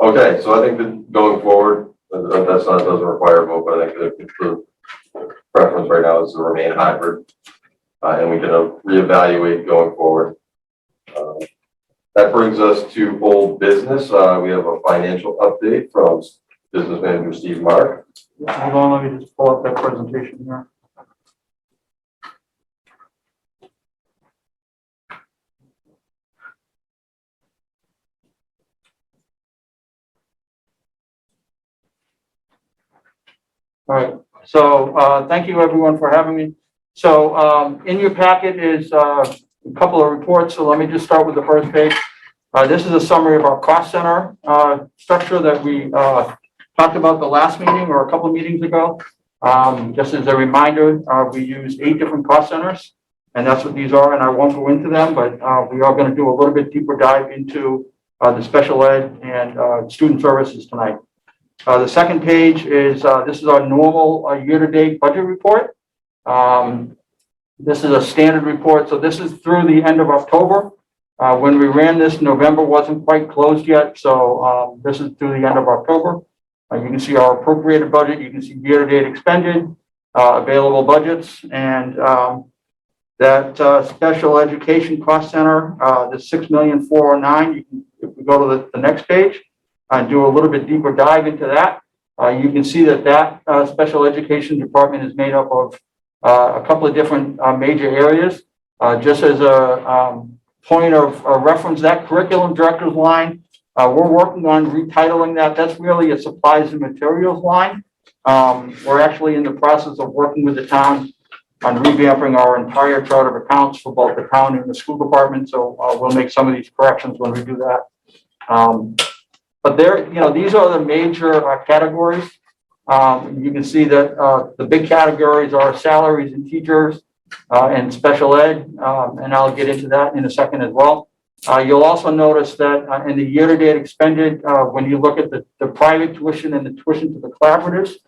Okay, so I think that going forward, doesn't require a vote, but I think the preference right now is to remain hybrid. And we can reevaluate going forward. That brings us to old business. We have a financial update from Business Manager Steve Mark. Hold on, let me just pull up that presentation here. All right, so thank you everyone for having me. So in your packet is a couple of reports, so let me just start with the first page. This is a summary of our cost center structure that we talked about the last meeting or a couple of meetings ago. Just as a reminder, we use 8 different cost centers, and that's what these are, and I won't go into them, but we are going to do a little bit deeper dive into the special ed and student services tonight. The second page is, this is our normal year-to-date budget report. This is a standard report, so this is through the end of October. When we ran this, November wasn't quite closed yet, so this is through the end of October. You can see our appropriated budget, you can see year-to-date expended, available budgets, and that special education cost center, the $6,409,000. You can, if we go to the next page and do a little bit deeper dive into that, you can see that special education department is made up of a couple of different major areas. Just as a point of reference, that curriculum director's line, we're working on retitling that. That's really a supplies and materials line. We're actually in the process of working with the town on revamping our entire chart of accounts for both the town and the school department. So we'll make some of these corrections when we do that. But there, these are the major categories. You can see that the big categories are salaries and teachers and special ed, and I'll get into that in a second as well. You'll also notice that in the year-to-date expended, when you look at the private tuition and the tuition to the collaboratives,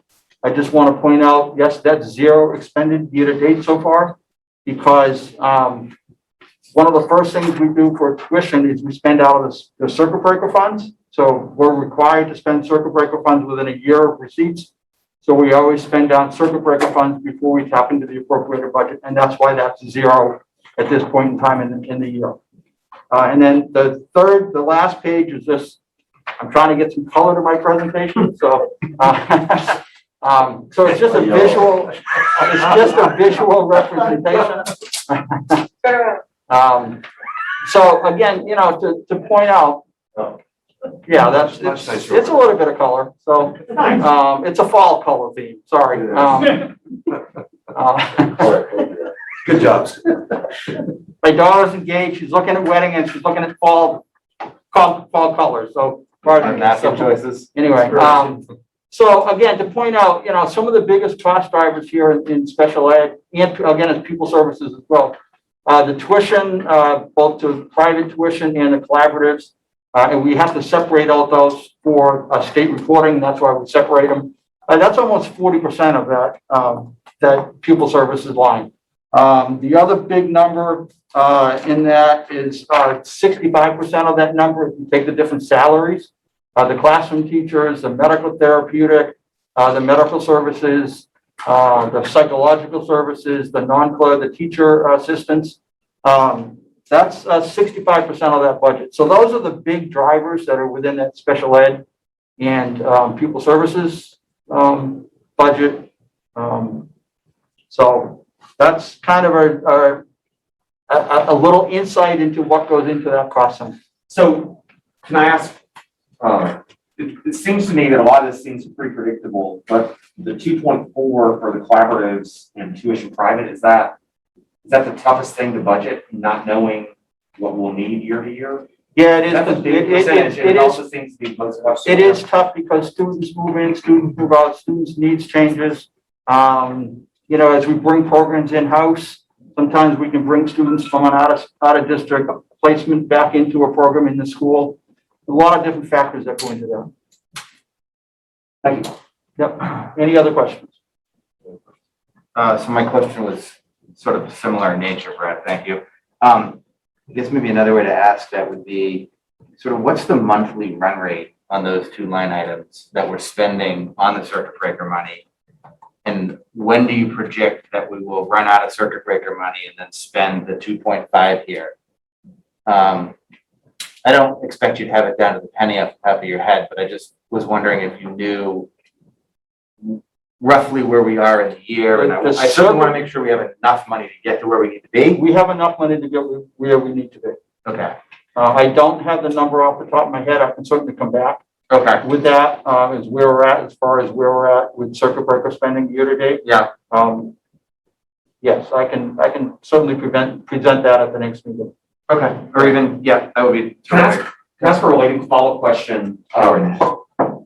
I just want to point out, yes, that's 0 expended year-to-date so far, because one of the first things we do for tuition is we spend out of the circuit breaker funds. So we're required to spend circuit breaker funds within a year of receipts. So we always spend down circuit breaker funds before we tap into the appropriated budget. And that's why that's 0 at this point in time in the year. And then the last page is just, I'm trying to get some color to my presentation. So, so it's just a visual representation. So again, to point out, yeah, it's a little bit of color. So it's a fall color theme. Sorry. Good job. My daughter's engaged. She's looking at wedding and she's looking at fall colors. So Pardon me. napkin So- choices. Anyway, so again, to point out, some of the biggest cost drivers here in special ed, and again, as people services as well. The tuition, both to private tuition and the collaboratives, and we have to separate out those for state reporting. That's why we separate them. That's almost 40% of that pupil services line. The other big number in that is 65% of that number, if you take the different salaries. The classroom teachers, the medical therapeutic, the medical services, the psychological services, the non-clerk, the teacher assistants. That's 65% of that budget. So those are the big drivers that are within that special ed and pupil services budget. So that's kind of a little insight into what goes into that cost center. So can I ask, it seems to me that a lot of this seems pretty predictable, but the 2.4 for the collaboratives and tuition private, is that the toughest thing to budget, not knowing what we'll need year to year? Yeah, it is. That's a big percentage, and it also seems to be most questions. It is tough because students move in, students move out, students' needs changes. As we bring programs in-house, sometimes we can bring students from an out of district placement back into a program in the school. A lot of different factors that go into that. Thank you. Yep. Any other questions? So my question was sort of similar in nature, Brad. Thank you. I guess maybe another way to ask that would be sort of what's the monthly run rate on those two line items that we're spending on the circuit breaker money? And when do you project that we will run out of circuit breaker money and then spend the 2.5 here? I don't expect you to have it down to the penny off the top of your head, but I just was wondering if you knew roughly where we are in the year. And I certainly want to make sure we have enough money to get to where we need to be. We have enough money to get where we need to be. Okay. I don't have the number off the top of my head. I can certainly come back. Okay. With that, is where we're at, as far as where we're at with circuit breaker spending year to date. Yeah. Yes, I can certainly present that at the next meeting. Okay. Or even, yeah, that would be terrific. Can I ask a related follow-up question?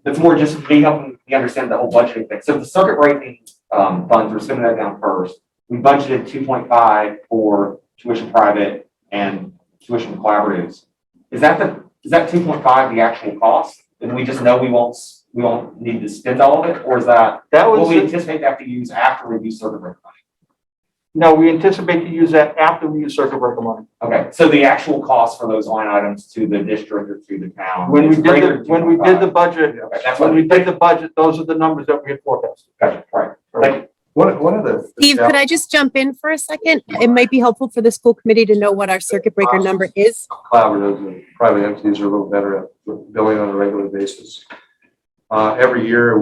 It's more just me helping me understand the whole budgeting thing. So the circuit breaking funds, we're spending that down first. We budgeted 2.5 for tuition private and tuition collaboratives. Is that 2.5 the actual cost? And we just know we won't need to spend all of it, or is that what we anticipate to have to use after we use circuit breaker money? No, we anticipate to use that after we use circuit breaker money. Okay, so the actual cost for those line items to the district or to the town. When we is greater did than the 2.5. budget, Okay, that's when what we did the budget, those are the numbers that we had forecasted. Gotcha, right. Thank you. One of the. Steve, could I just jump in for a second? It might be helpful for the school committee to know what our circuit breaker number is. Collaboratives and private entities are a little better at billing on a regular basis. Every year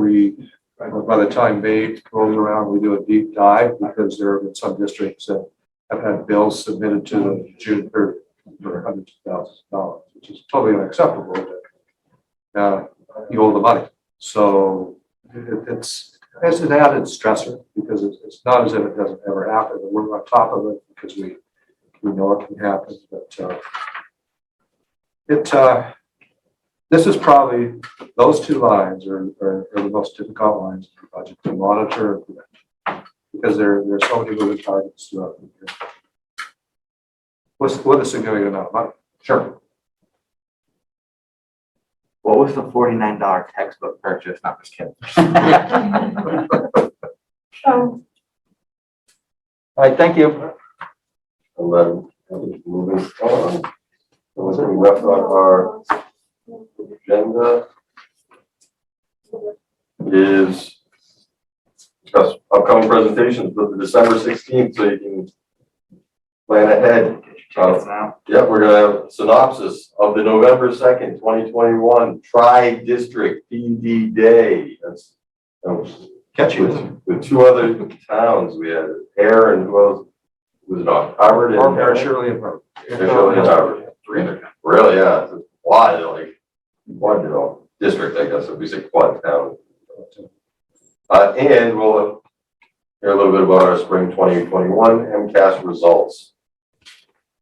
by the time May rolls around, we do a deep dive because there have been some districts that have had bills submitted to them June 3rd for hundreds of thousands of dollars, which is totally unacceptable. You owe the money. So it's an added stressor because it's not as if it doesn't ever happen. We're on top of it because we know it can happen. But this is probably, those two lines are the most difficult lines in the budget to monitor because there's so many moving targets throughout the year. With a significant amount of money. Sure. What was the $49 textbook purchase? Not just kidding. All right, thank you. And then moving on. Was there any left on our agenda? Is discuss upcoming presentations, but the December 16th, so you can plan ahead. Now. Yeah, we're gonna have a synopsis of the November 2nd, 2021 Tri-District PD Day. That's Catchy. with two other towns. We had Air and who else? Was it Harvard and Or Shirley and Harvard. Shirley and Harvard. Really, yeah, it's a quad, quad district, I guess, if we say quad town. And we'll hear a little bit about our spring 2021 MCAS results.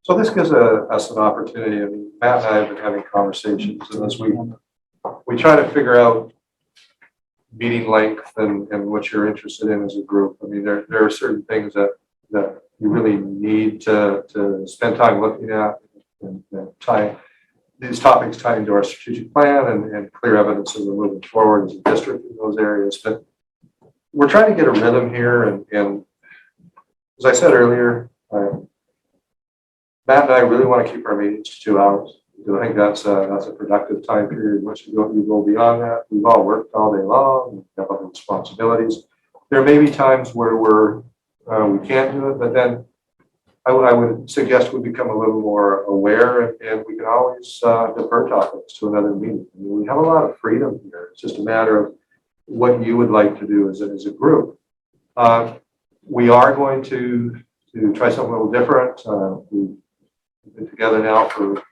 So this gives us an opportunity, and Matt and I have been having conversations, and as we we try to figure out meeting length and what you're interested in as a group. I mean, there are certain things that you really need to spend time looking at and tie these topics tie into our strategic plan and clear evidence that we're moving forward as a district in those areas. But we're trying to get a rhythm here, and as I said earlier, Matt and I really want to keep our meetings to 2 hours. I think that's a productive time period. Once you go beyond that, we've all worked all day long, we have other responsibilities. There may be times where we can't do it, but then I would suggest we become a little more aware, and we can always defer topics to another meeting. I mean, we have a lot of freedom here. It's just a matter of what you would like to do as a group. We are going to try something a little different. We've been together now for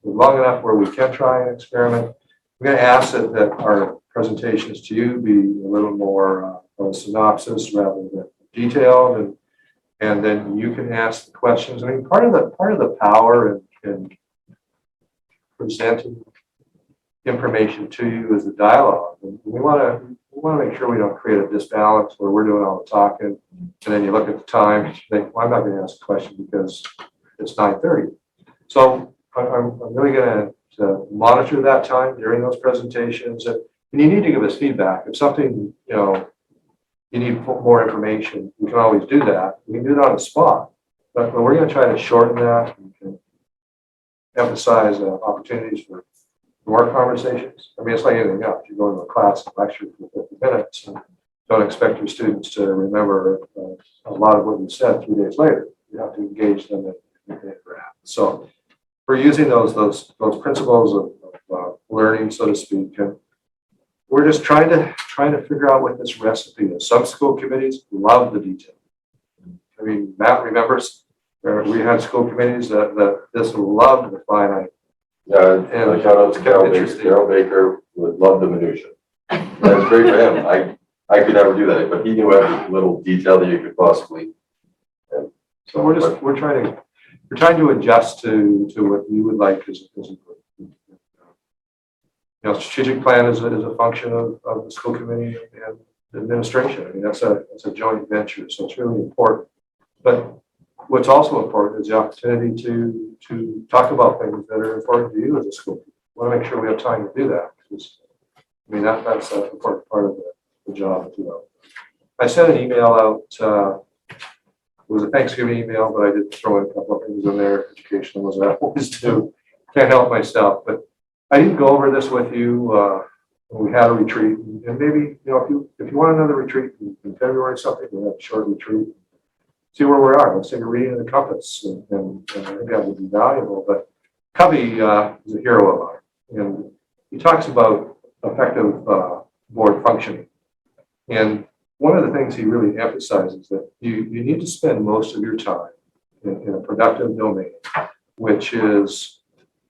long enough where we can try and experiment. We're going to ask that our presentations to you be a little more of a synopsis rather than detailed, and then you can ask the questions. I mean, part of the power in presenting information to you is the dialogue. And we want to make sure we don't create a disbalance where we're doing all the talking, and then you look at the time and you think, well, I'm not going to ask a question because it's 9:30. So I'm really going to monitor that time during those presentations, and you need to give us feedback. If something, you need more information, we can always do that. We can do it on the spot, but we're going to try to shorten that and emphasize opportunities for more conversations. I mean, it's like anything else. You go into a class and lecture for 50 minutes and don't expect your students to remember a lot of what you said 3 days later. You have to engage them in interact. So we're using those principles of learning, so to speak, and we're just trying to figure out what this recipe is. Some school committees love the detail. I mean, Matt remembers we had school committees that just loved the finite. Yeah, and shout out to Carol Baker would love the minutia. That's great for him. I could never do that, but he knew every little detail that you could possibly. So we're trying to adjust to what you would like as a group. Strategic plan is a function of the school committee and the administration. I mean, that's a joint venture, so it's really important. But what's also important is the opportunity to talk about things that are important to you as a school committee. We want to make sure we have time to do that, because I mean that's an important part of the job. I sent an email out. It was a Thanksgiving email, but I did throw in a couple of things in there. Educational was I always do. Can't help myself, but I didn't go over this with you when we had a retreat, and maybe if you want another retreat in February or something, we have a short retreat. See where we are. Let's take a reading of the compass, and I think that would be valuable. But Covey is a hero of mine, and he talks about effective board functioning. And one of the things he really emphasizes that you need to spend most of your time in a productive domain, which is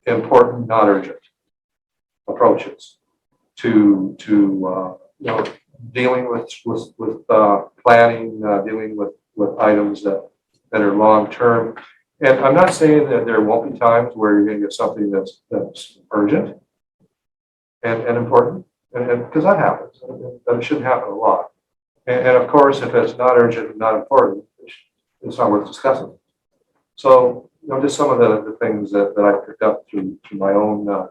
important, not urgent approaches to dealing with planning, dealing with items that are long term. And I'm not saying that there won't be times where you're going to get something that's urgent and important, and because that happens, and it shouldn't happen a lot. And of course, if it's not urgent and not important, it's not worth discussing. So just some of the things that I picked up through my own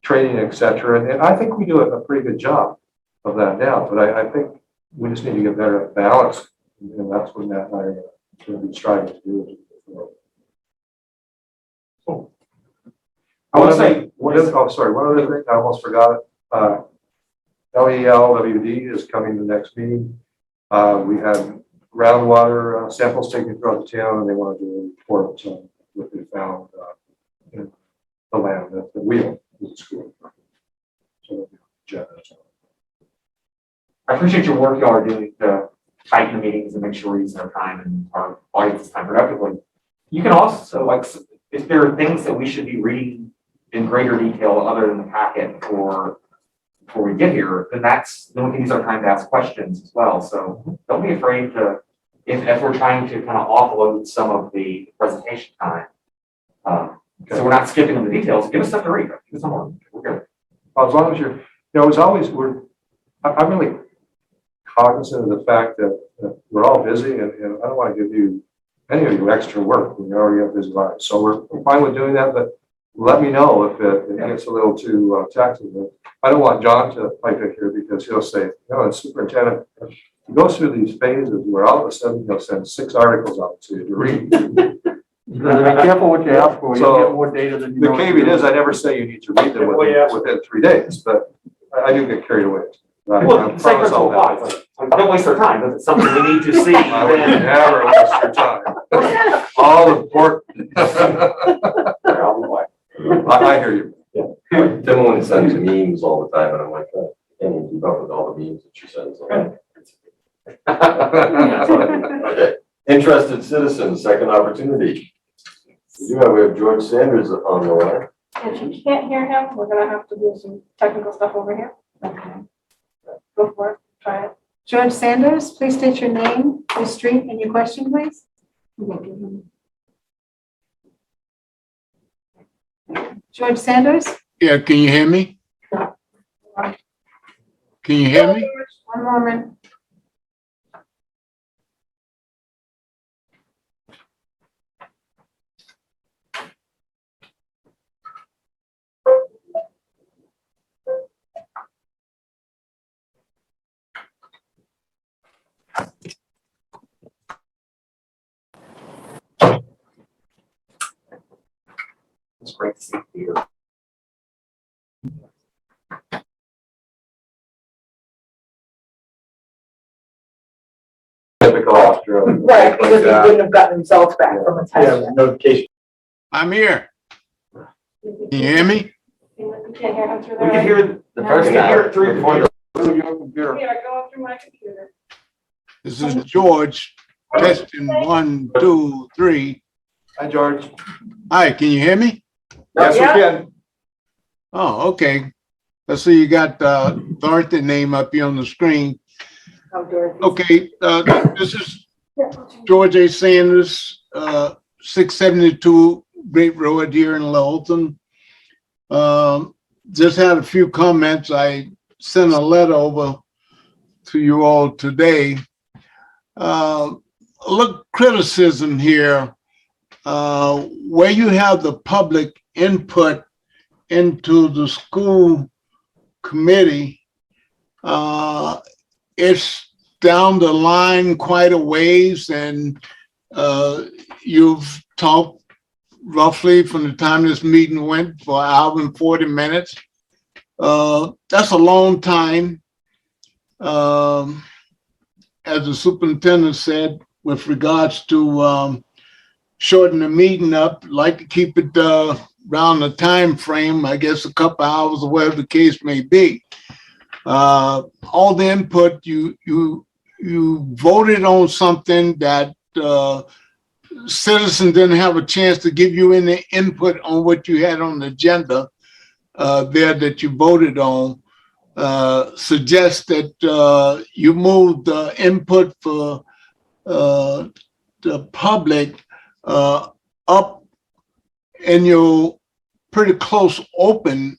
training, etc. And I think we do a pretty good job of that now, but I think we just need to get better at balance, and that's what Matt and I are going to be striving to do. Cool. I want to say, one other thing, I almost forgot it. LELWD is coming to the next meeting. We had groundwater samples taken throughout the town, and they want to do a report on what they found in the land that we own as a school. So, I appreciate your work y'all are doing to tighten the meetings and make sure we're using our time and our audience's time productively. You can also, if there are things that we should be reading in greater detail other than the packet before we get here, then we can use our time to ask questions as well. So don't be afraid to, if we're trying to kind of offload some of the presentation time. So we're not skipping the details. Give us stuff to read. Give us some more. We're good. As long as know, it's always, I'm really cognizant of the fact that we're all busy and I don't want to give you, any of you extra work when you already have busy lives. So we're fine with doing that, but let me know if it gets a little too taxing. I don't want John to pipe in here because he'll say, the superintendent, he goes through these phases where all of a sudden he'll send 6 articles out to you to read. Be careful what you ask for, you'll So, get more data than you The know. caveat is, I never say you need to read them within 3 days, but I do get carried away. Well, the same principle applies. Don't waste our time. If it's something we need to see, I would then. never waste your time. All important. I hear you. Tim only sends memes all the time, and I'm like, I can't even keep up with all the memes that she sends. Okay. Interested citizens, second opportunity. We have George Sanders on the line. If you can't hear him, we're gonna have to do some technical stuff over here. Okay. Go for it, try it. George Sanders, please state your name, your street, and your question, please. George Sanders? Yeah, can you hear me? Can you hear me? One moment. It's great to see you. Typical Australian. Right, because he wouldn't have gotten himself back from a test. Yeah, notification. I'm here. Can you hear me? You can't hear him through We there. can hear The first we can hear time. it through before the. Yeah, go through my computer. This is George, testing 1, 2, 3. Hi, George. Hi, can you hear me? Yes, we Yeah. can. Oh, okay. Let's see, you got Dorothy name up here on the screen. Oh, Dorothy. Okay, this is George A. Sanders, 672 Great Road here in Littleton. Just had a few comments. I sent a letter over to you all today. Look, criticism here, where you have the public input into the school committee, it's down the line quite a ways, and you've talked roughly from the time this meeting went for an hour and 40 minutes. That's a long time. As the superintendent said, with regards to shorten the meeting up, like to keep it around the time frame, I guess a couple hours or whatever the case may be. All the input, you voted on something that citizens didn't have a chance to give you any input on what you had on the agenda there that you voted on. Suggests that you moved the input for the public up in your pretty close open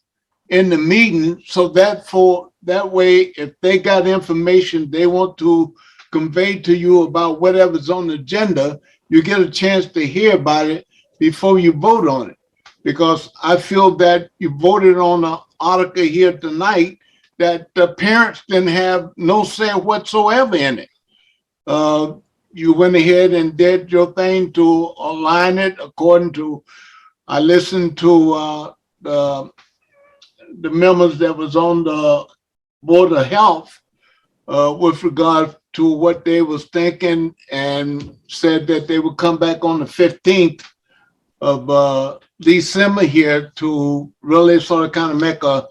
in the meeting, so that way, if they got information they want to convey to you about whatever's on the agenda, you get a chance to hear about it before you vote on it. Because I feel that you voted on the article here tonight that the parents didn't have no say whatsoever in it. You went ahead and did your thing to align it according to, I listened to the members that was on the Board of Health with regard to what they was thinking, and said that they would come back on the 15th of December here to really sort of kind of make a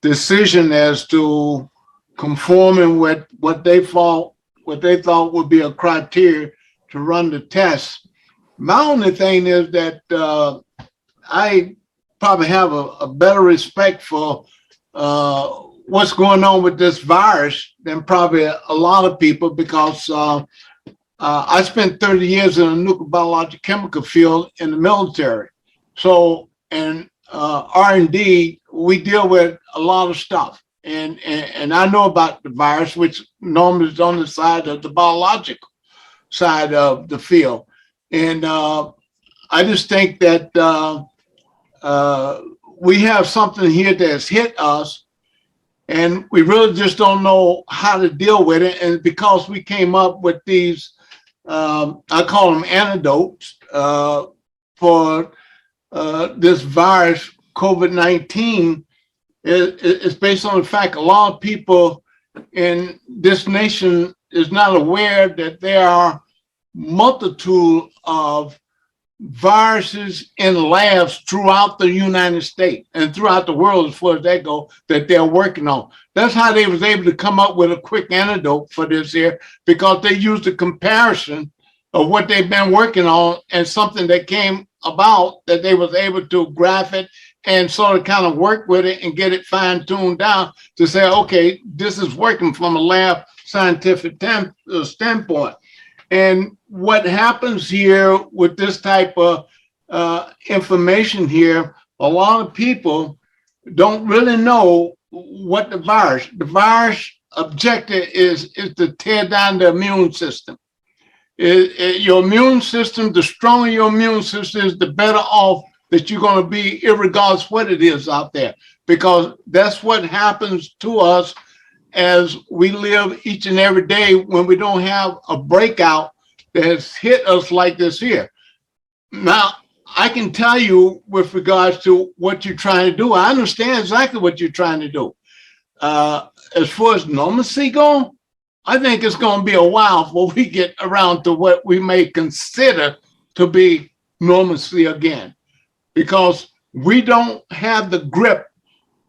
decision as to conforming with what they thought would be a criteria to run the test. My only thing is that I probably have a better respect for what's going on with this virus than probably a lot of people, because I spent 30 years in the nuclear biological chemical field in the military. So, and R&D, we deal with a lot of stuff. and I know about the virus, which normally is on the side of the biological side of the field. And I just think that we have something here that's hit us, and we really just don't know how to deal with it. And because we came up with these, I call them antidotes for this virus, COVID-19, it's based on the fact a lot of people in this nation is not aware that there are multitude of viruses in labs throughout the United States and throughout the world, as far as that go, that they're working on. That's how they was able to come up with a quick antidote for this here, because they used a comparison of what they've been working on and something that came about that they was able to graph it and sort of kind of work with it and get it fine-tuned down to say, okay, this is working from a lab scientific standpoint. And what happens here with this type of information here, a lot of people don't really know what the virus objective is to tear down the immune system. Your immune system, the stronger your immune system is, the better off that you're going to be, irregardless what it is out there, because that's what happens to us as we live each and every day when we don't have a breakout that has hit us like this here. Now, I can tell you with regards to what you're trying to do, I understand exactly what you're trying to do. As far as normalcy goes, I think it's going to be a while before we get around to what we may consider to be normalcy again, because we don't have the grip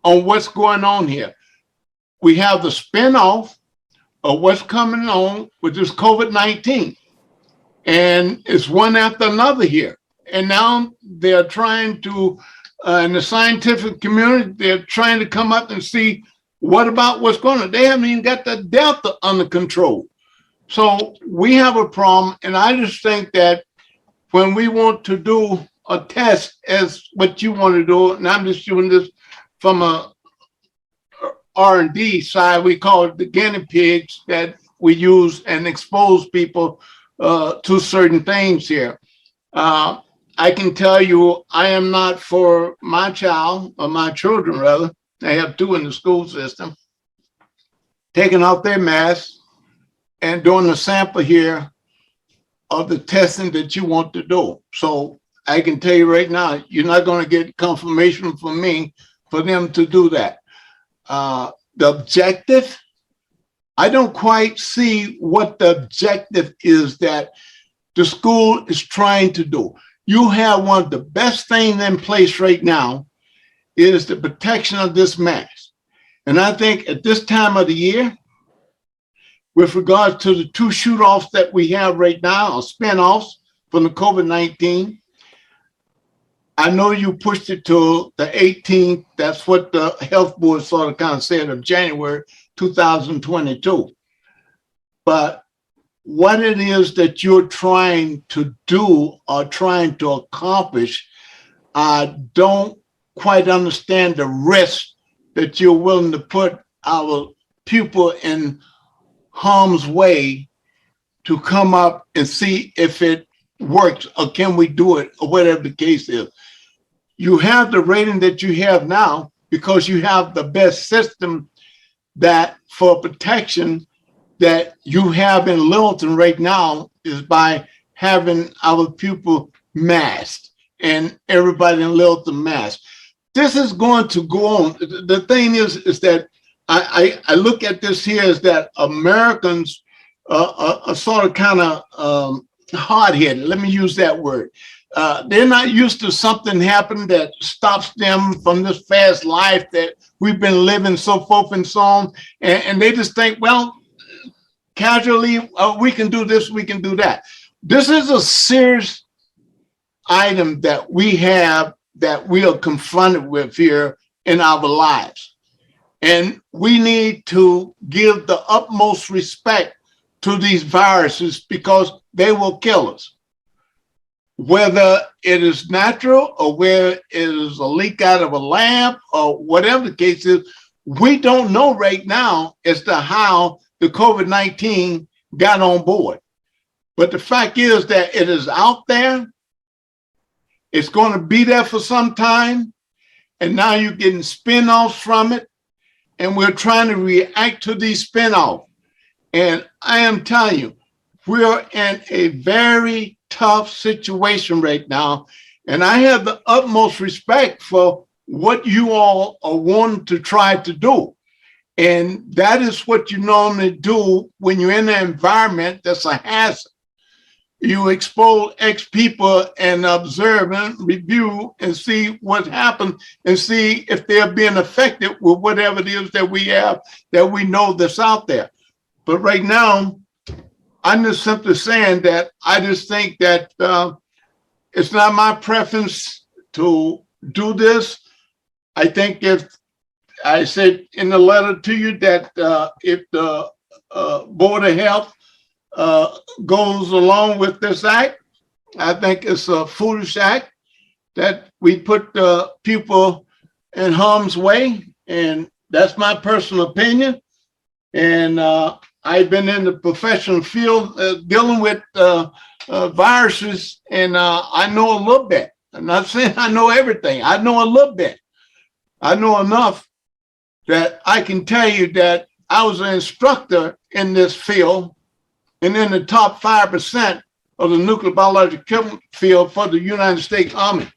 on what's going on here. We have the spin-off of what's coming on with this COVID-19, and it's one after another here. And now they're trying to, in the scientific community, they're trying to come up and see what about what's going on. They haven't even got the Delta under control. So we have a problem, and I just think that when we want to do a test as what you want to do, and I'm just doing this from a R&D side, we call it the guinea pigs that we use and expose people to certain things here. I can tell you, I am not for my child, or my children rather, I have two in the school system, taking off their masks and doing a sample here of the testing that you want to do. So I can tell you right now, you're not going to get confirmation from me for them to do that. The objective, I don't quite see what the objective is that the school is trying to do. You have one of the best things in place right now is the protection of this mask. And I think at this time of the year, with regards to the two shoot-offs that we have right now, or spin-offs from the COVID-19, I know you pushed it to the 18th. That's what the health board sort of kind of said of January 2022. But what it is that you're trying to do or trying to accomplish, I don't quite understand the risk that you're willing to put our people in harm's way to come up and see if it works, or can we do it, or whatever the case is. You have the rating that you have now because you have the best system that for protection that you have in Littleton right now is by having our people masked and everybody in Littleton masked. This is going to go on. The thing is that I look at this here as that Americans are sort of kind of hard-headed. Let me use that word. They're not used to something happening that stops them from this fast life that we've been living, so forth and so on. And they just think, well, casually, we can do this, we can do that. This is a serious item that we have that we are confronted with here in our lives. And we need to give the utmost respect to these viruses because they will kill us. Whether it is natural or where it is a leak out of a lab or whatever the case is, we don't know right now as to how the COVID-19 got on board. But the fact is that it is out there. It's going to be there for some time. And now you're getting spin-offs from it. And we're trying to react to these spin-offs. And I am telling you, we're in a very tough situation right now. And I have the utmost respect for what you all are wanting to try to do. And that is what you normally do when you're in an environment that's a hazard. You expose X people and observe and review and see what happened and see if they're being affected with whatever it is that we have that we know that's out there. But right now, I'm just simply saying that I just think that it's not my preference to do this. I think if I said in the letter to you that if the Board of Health goes along with this act, I think it's a foolish act that we put the people in harm's way. And that's my personal opinion. And I've been in the professional field dealing with viruses, and I know a little bit. I'm not saying I know everything. I know a little bit. I know enough that I can tell you that I was an instructor in this field and in the top 5% of the nuclear biological field for the United States Army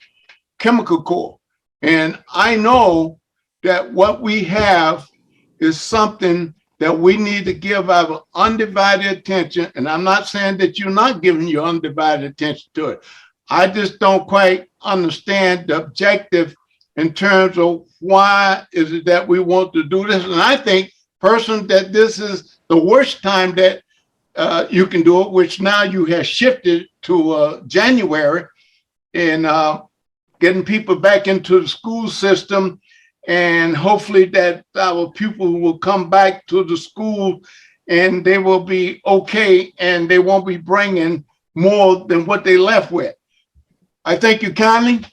Chemical Corps. And I know that what we have is something that we need to give our undivided attention. And I'm not saying that you're not giving your undivided attention to it. I just don't quite understand the objective in terms of why is it that we want to do this. And I think personally that this is the worst time that you can do it, which now you have shifted to January, and getting people back into the school system. And hopefully that our pupils will come back to the school and they will be okay and they won't be bringing more than what they left with. I thank you kindly.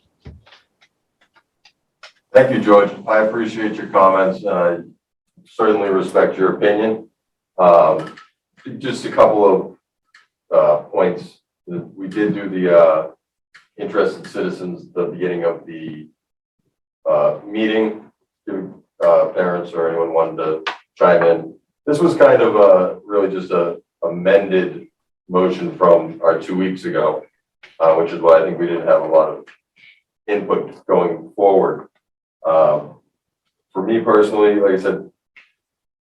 Thank you, George. I appreciate your comments. Certainly respect your opinion. Just a couple of points. We did do the interested citizens at the beginning of the meeting. Parents or anyone wanted to chime in. This was kind of really just a amended motion from our 2 weeks ago, which is why I think we didn't have a lot of input going forward. For me personally, like I said,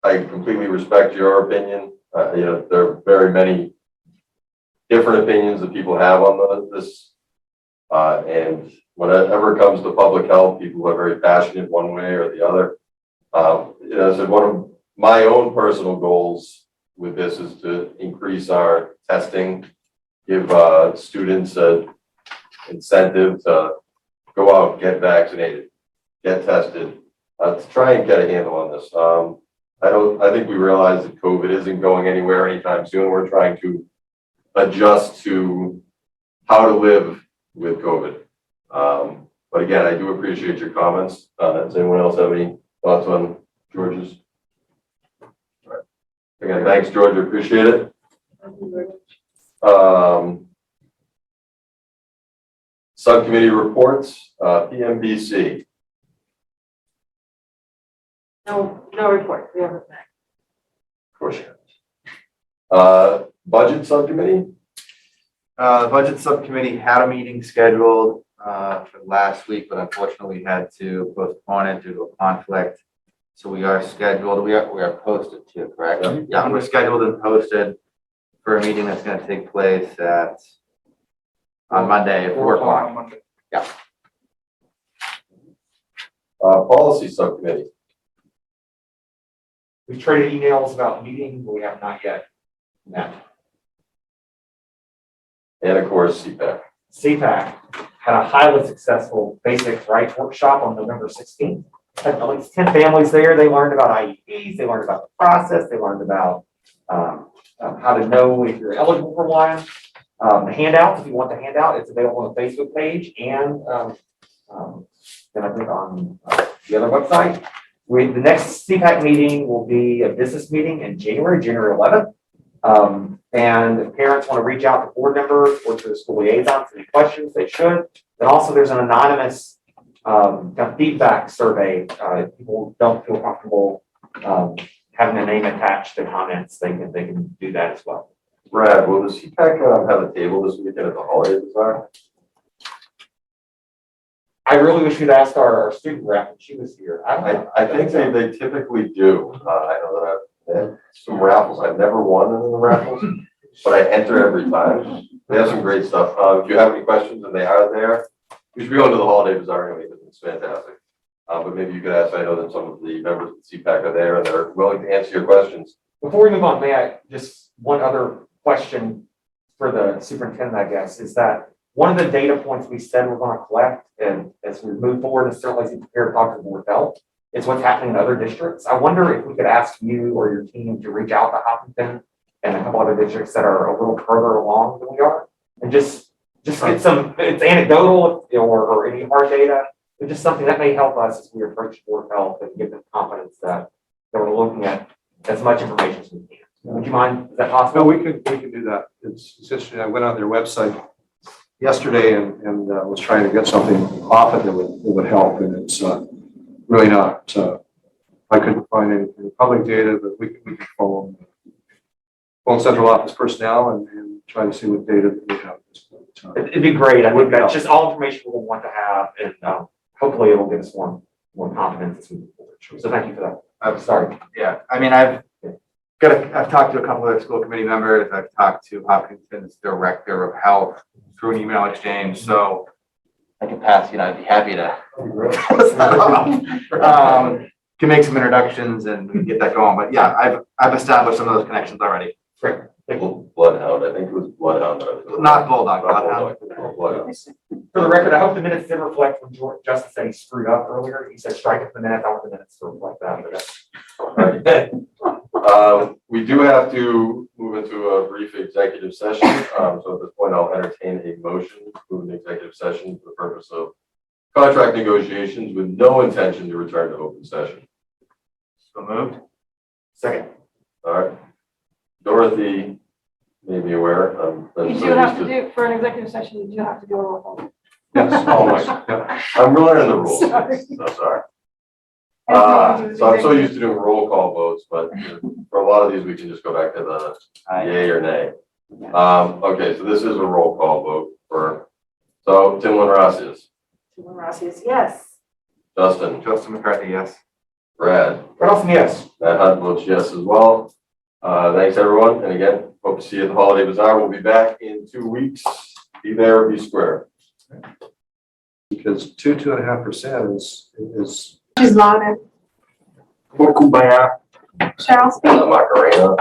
I completely respect your opinion. There are very many different opinions that people have on this, and whenever it comes to public health, people are very passionate one way or the other. So one of my own personal goals with this is to increase our testing, give students an incentive to go out, get vaccinated, get tested, to try and get a handle on this. I think we realize that COVID isn't going anywhere anytime soon. We're trying to adjust to how to live with COVID. But again, I do appreciate your comments. Does anyone else have any thoughts on George's? All right. Again, thanks, George. I appreciate it. Subcommittee reports, PMBC. No report. We haven't met. Of course you have. Budget subcommittee. The budget subcommittee had a meeting scheduled for last week, but unfortunately had to postpone it due to a conflict. So we are scheduled, we are posted too, correct? Yeah, we're scheduled and posted for a meeting that's going to take place on Monday at 4 o'clock. Yeah. Policy subcommittee. We traded emails about meeting, but we have not yet met. And of course, CPAC. CPAC had a highly successful basic rights workshop on November 16th. Had at least 10 families there. They learned about IEPs, they learned about the process, they learned about how to know if you're eligible for one. The handouts, if you want the handout, it's available on the Facebook page and then I think on the other website. The next CPAC meeting will be a business meeting in January 11th. And if parents want to reach out to board members or to the school liaisons, any questions, they should. And also there's an anonymous kind of feedback survey. If people don't feel comfortable having a name attached to comments, they can do that as well. Brad, will the CPAC have a table this weekend at the holiday bazaar? I really wish we'd asked our student rep when she was here. I think they typically do. I know that they have some raffles. I've never won in the raffles, but I enter every time. They have some great stuff. If you have any questions and they are there, you should be going to the holiday bazaar anyway, because it's fantastic. But maybe you could ask, I know that some of the members of the CPAC are there and they're willing to answer your questions. Before we move on, may I just, one other question for the superintendent, I guess, is that one of the data points we said we're going to collect, and as we move forward and certainly as we prepare to talk to the board of health, is what's happening in other districts. I wonder if we could ask you or your team to reach out to Hopkinton and a couple other districts that are a little further along than we are, and just get some, it's anecdotal or any hard data, but just something that may help us as we approach board of health and give them confidence that we're looking at as much information as we can. Would you mind? Is that possible? No, we can do that. It's interesting. I went on their website yesterday and was trying to get something off it that would help, and it's really not. I couldn't find any public data, but we can phone central office personnel and try to see what data that we have at this point in time. It'd be great. I think that's just all information we'll want to have, and hopefully it will give us more confidence as we move forward. So thank you for that. I'm sorry. Yeah, I mean, I've talked to a couple of school committee members. I've talked to Hopkinson's director of health through an email exchange. So I can pass, I'd be happy to can make some introductions and we can get that going. But yeah, I've established some of those connections already. Great. Bloodhound, I think it was Bloodhound. Not Bulldog, Bloodhound. Bloodhound. For the record, I hope the minutes did reflect when Justin said he screwed up earlier. He said strike it for the minutes. I want the minutes to reflect that. But We do have to move into a brief executive session. So at this point, I'll entertain a motion to move into executive session for the purpose of contract negotiations with no intention to return to open session. So moved. Second. All right. Dorothy may be aware. You do have to do, for an executive session, you do have to do a roll call. Yes, always. Yeah. I'm learning the rules. Sorry. So sorry. Everything So I'm so executive. used to doing roll call votes, but for a lot of these, we can just go back to the yay or nay. Okay, so this is a roll call vote so Tim Winrossi, Tim Rossi is yes. Justin, McCarthy, yes. Brad, Awesome, yes. Matt Hunt votes yes as well. Thanks everyone. And again, hope to see you at the Holiday Bazaar. We'll be back in 2 weeks. Be there, be square. Because 2.5% is She's loud. Kumbaya. Cheryl, speak. Macarena.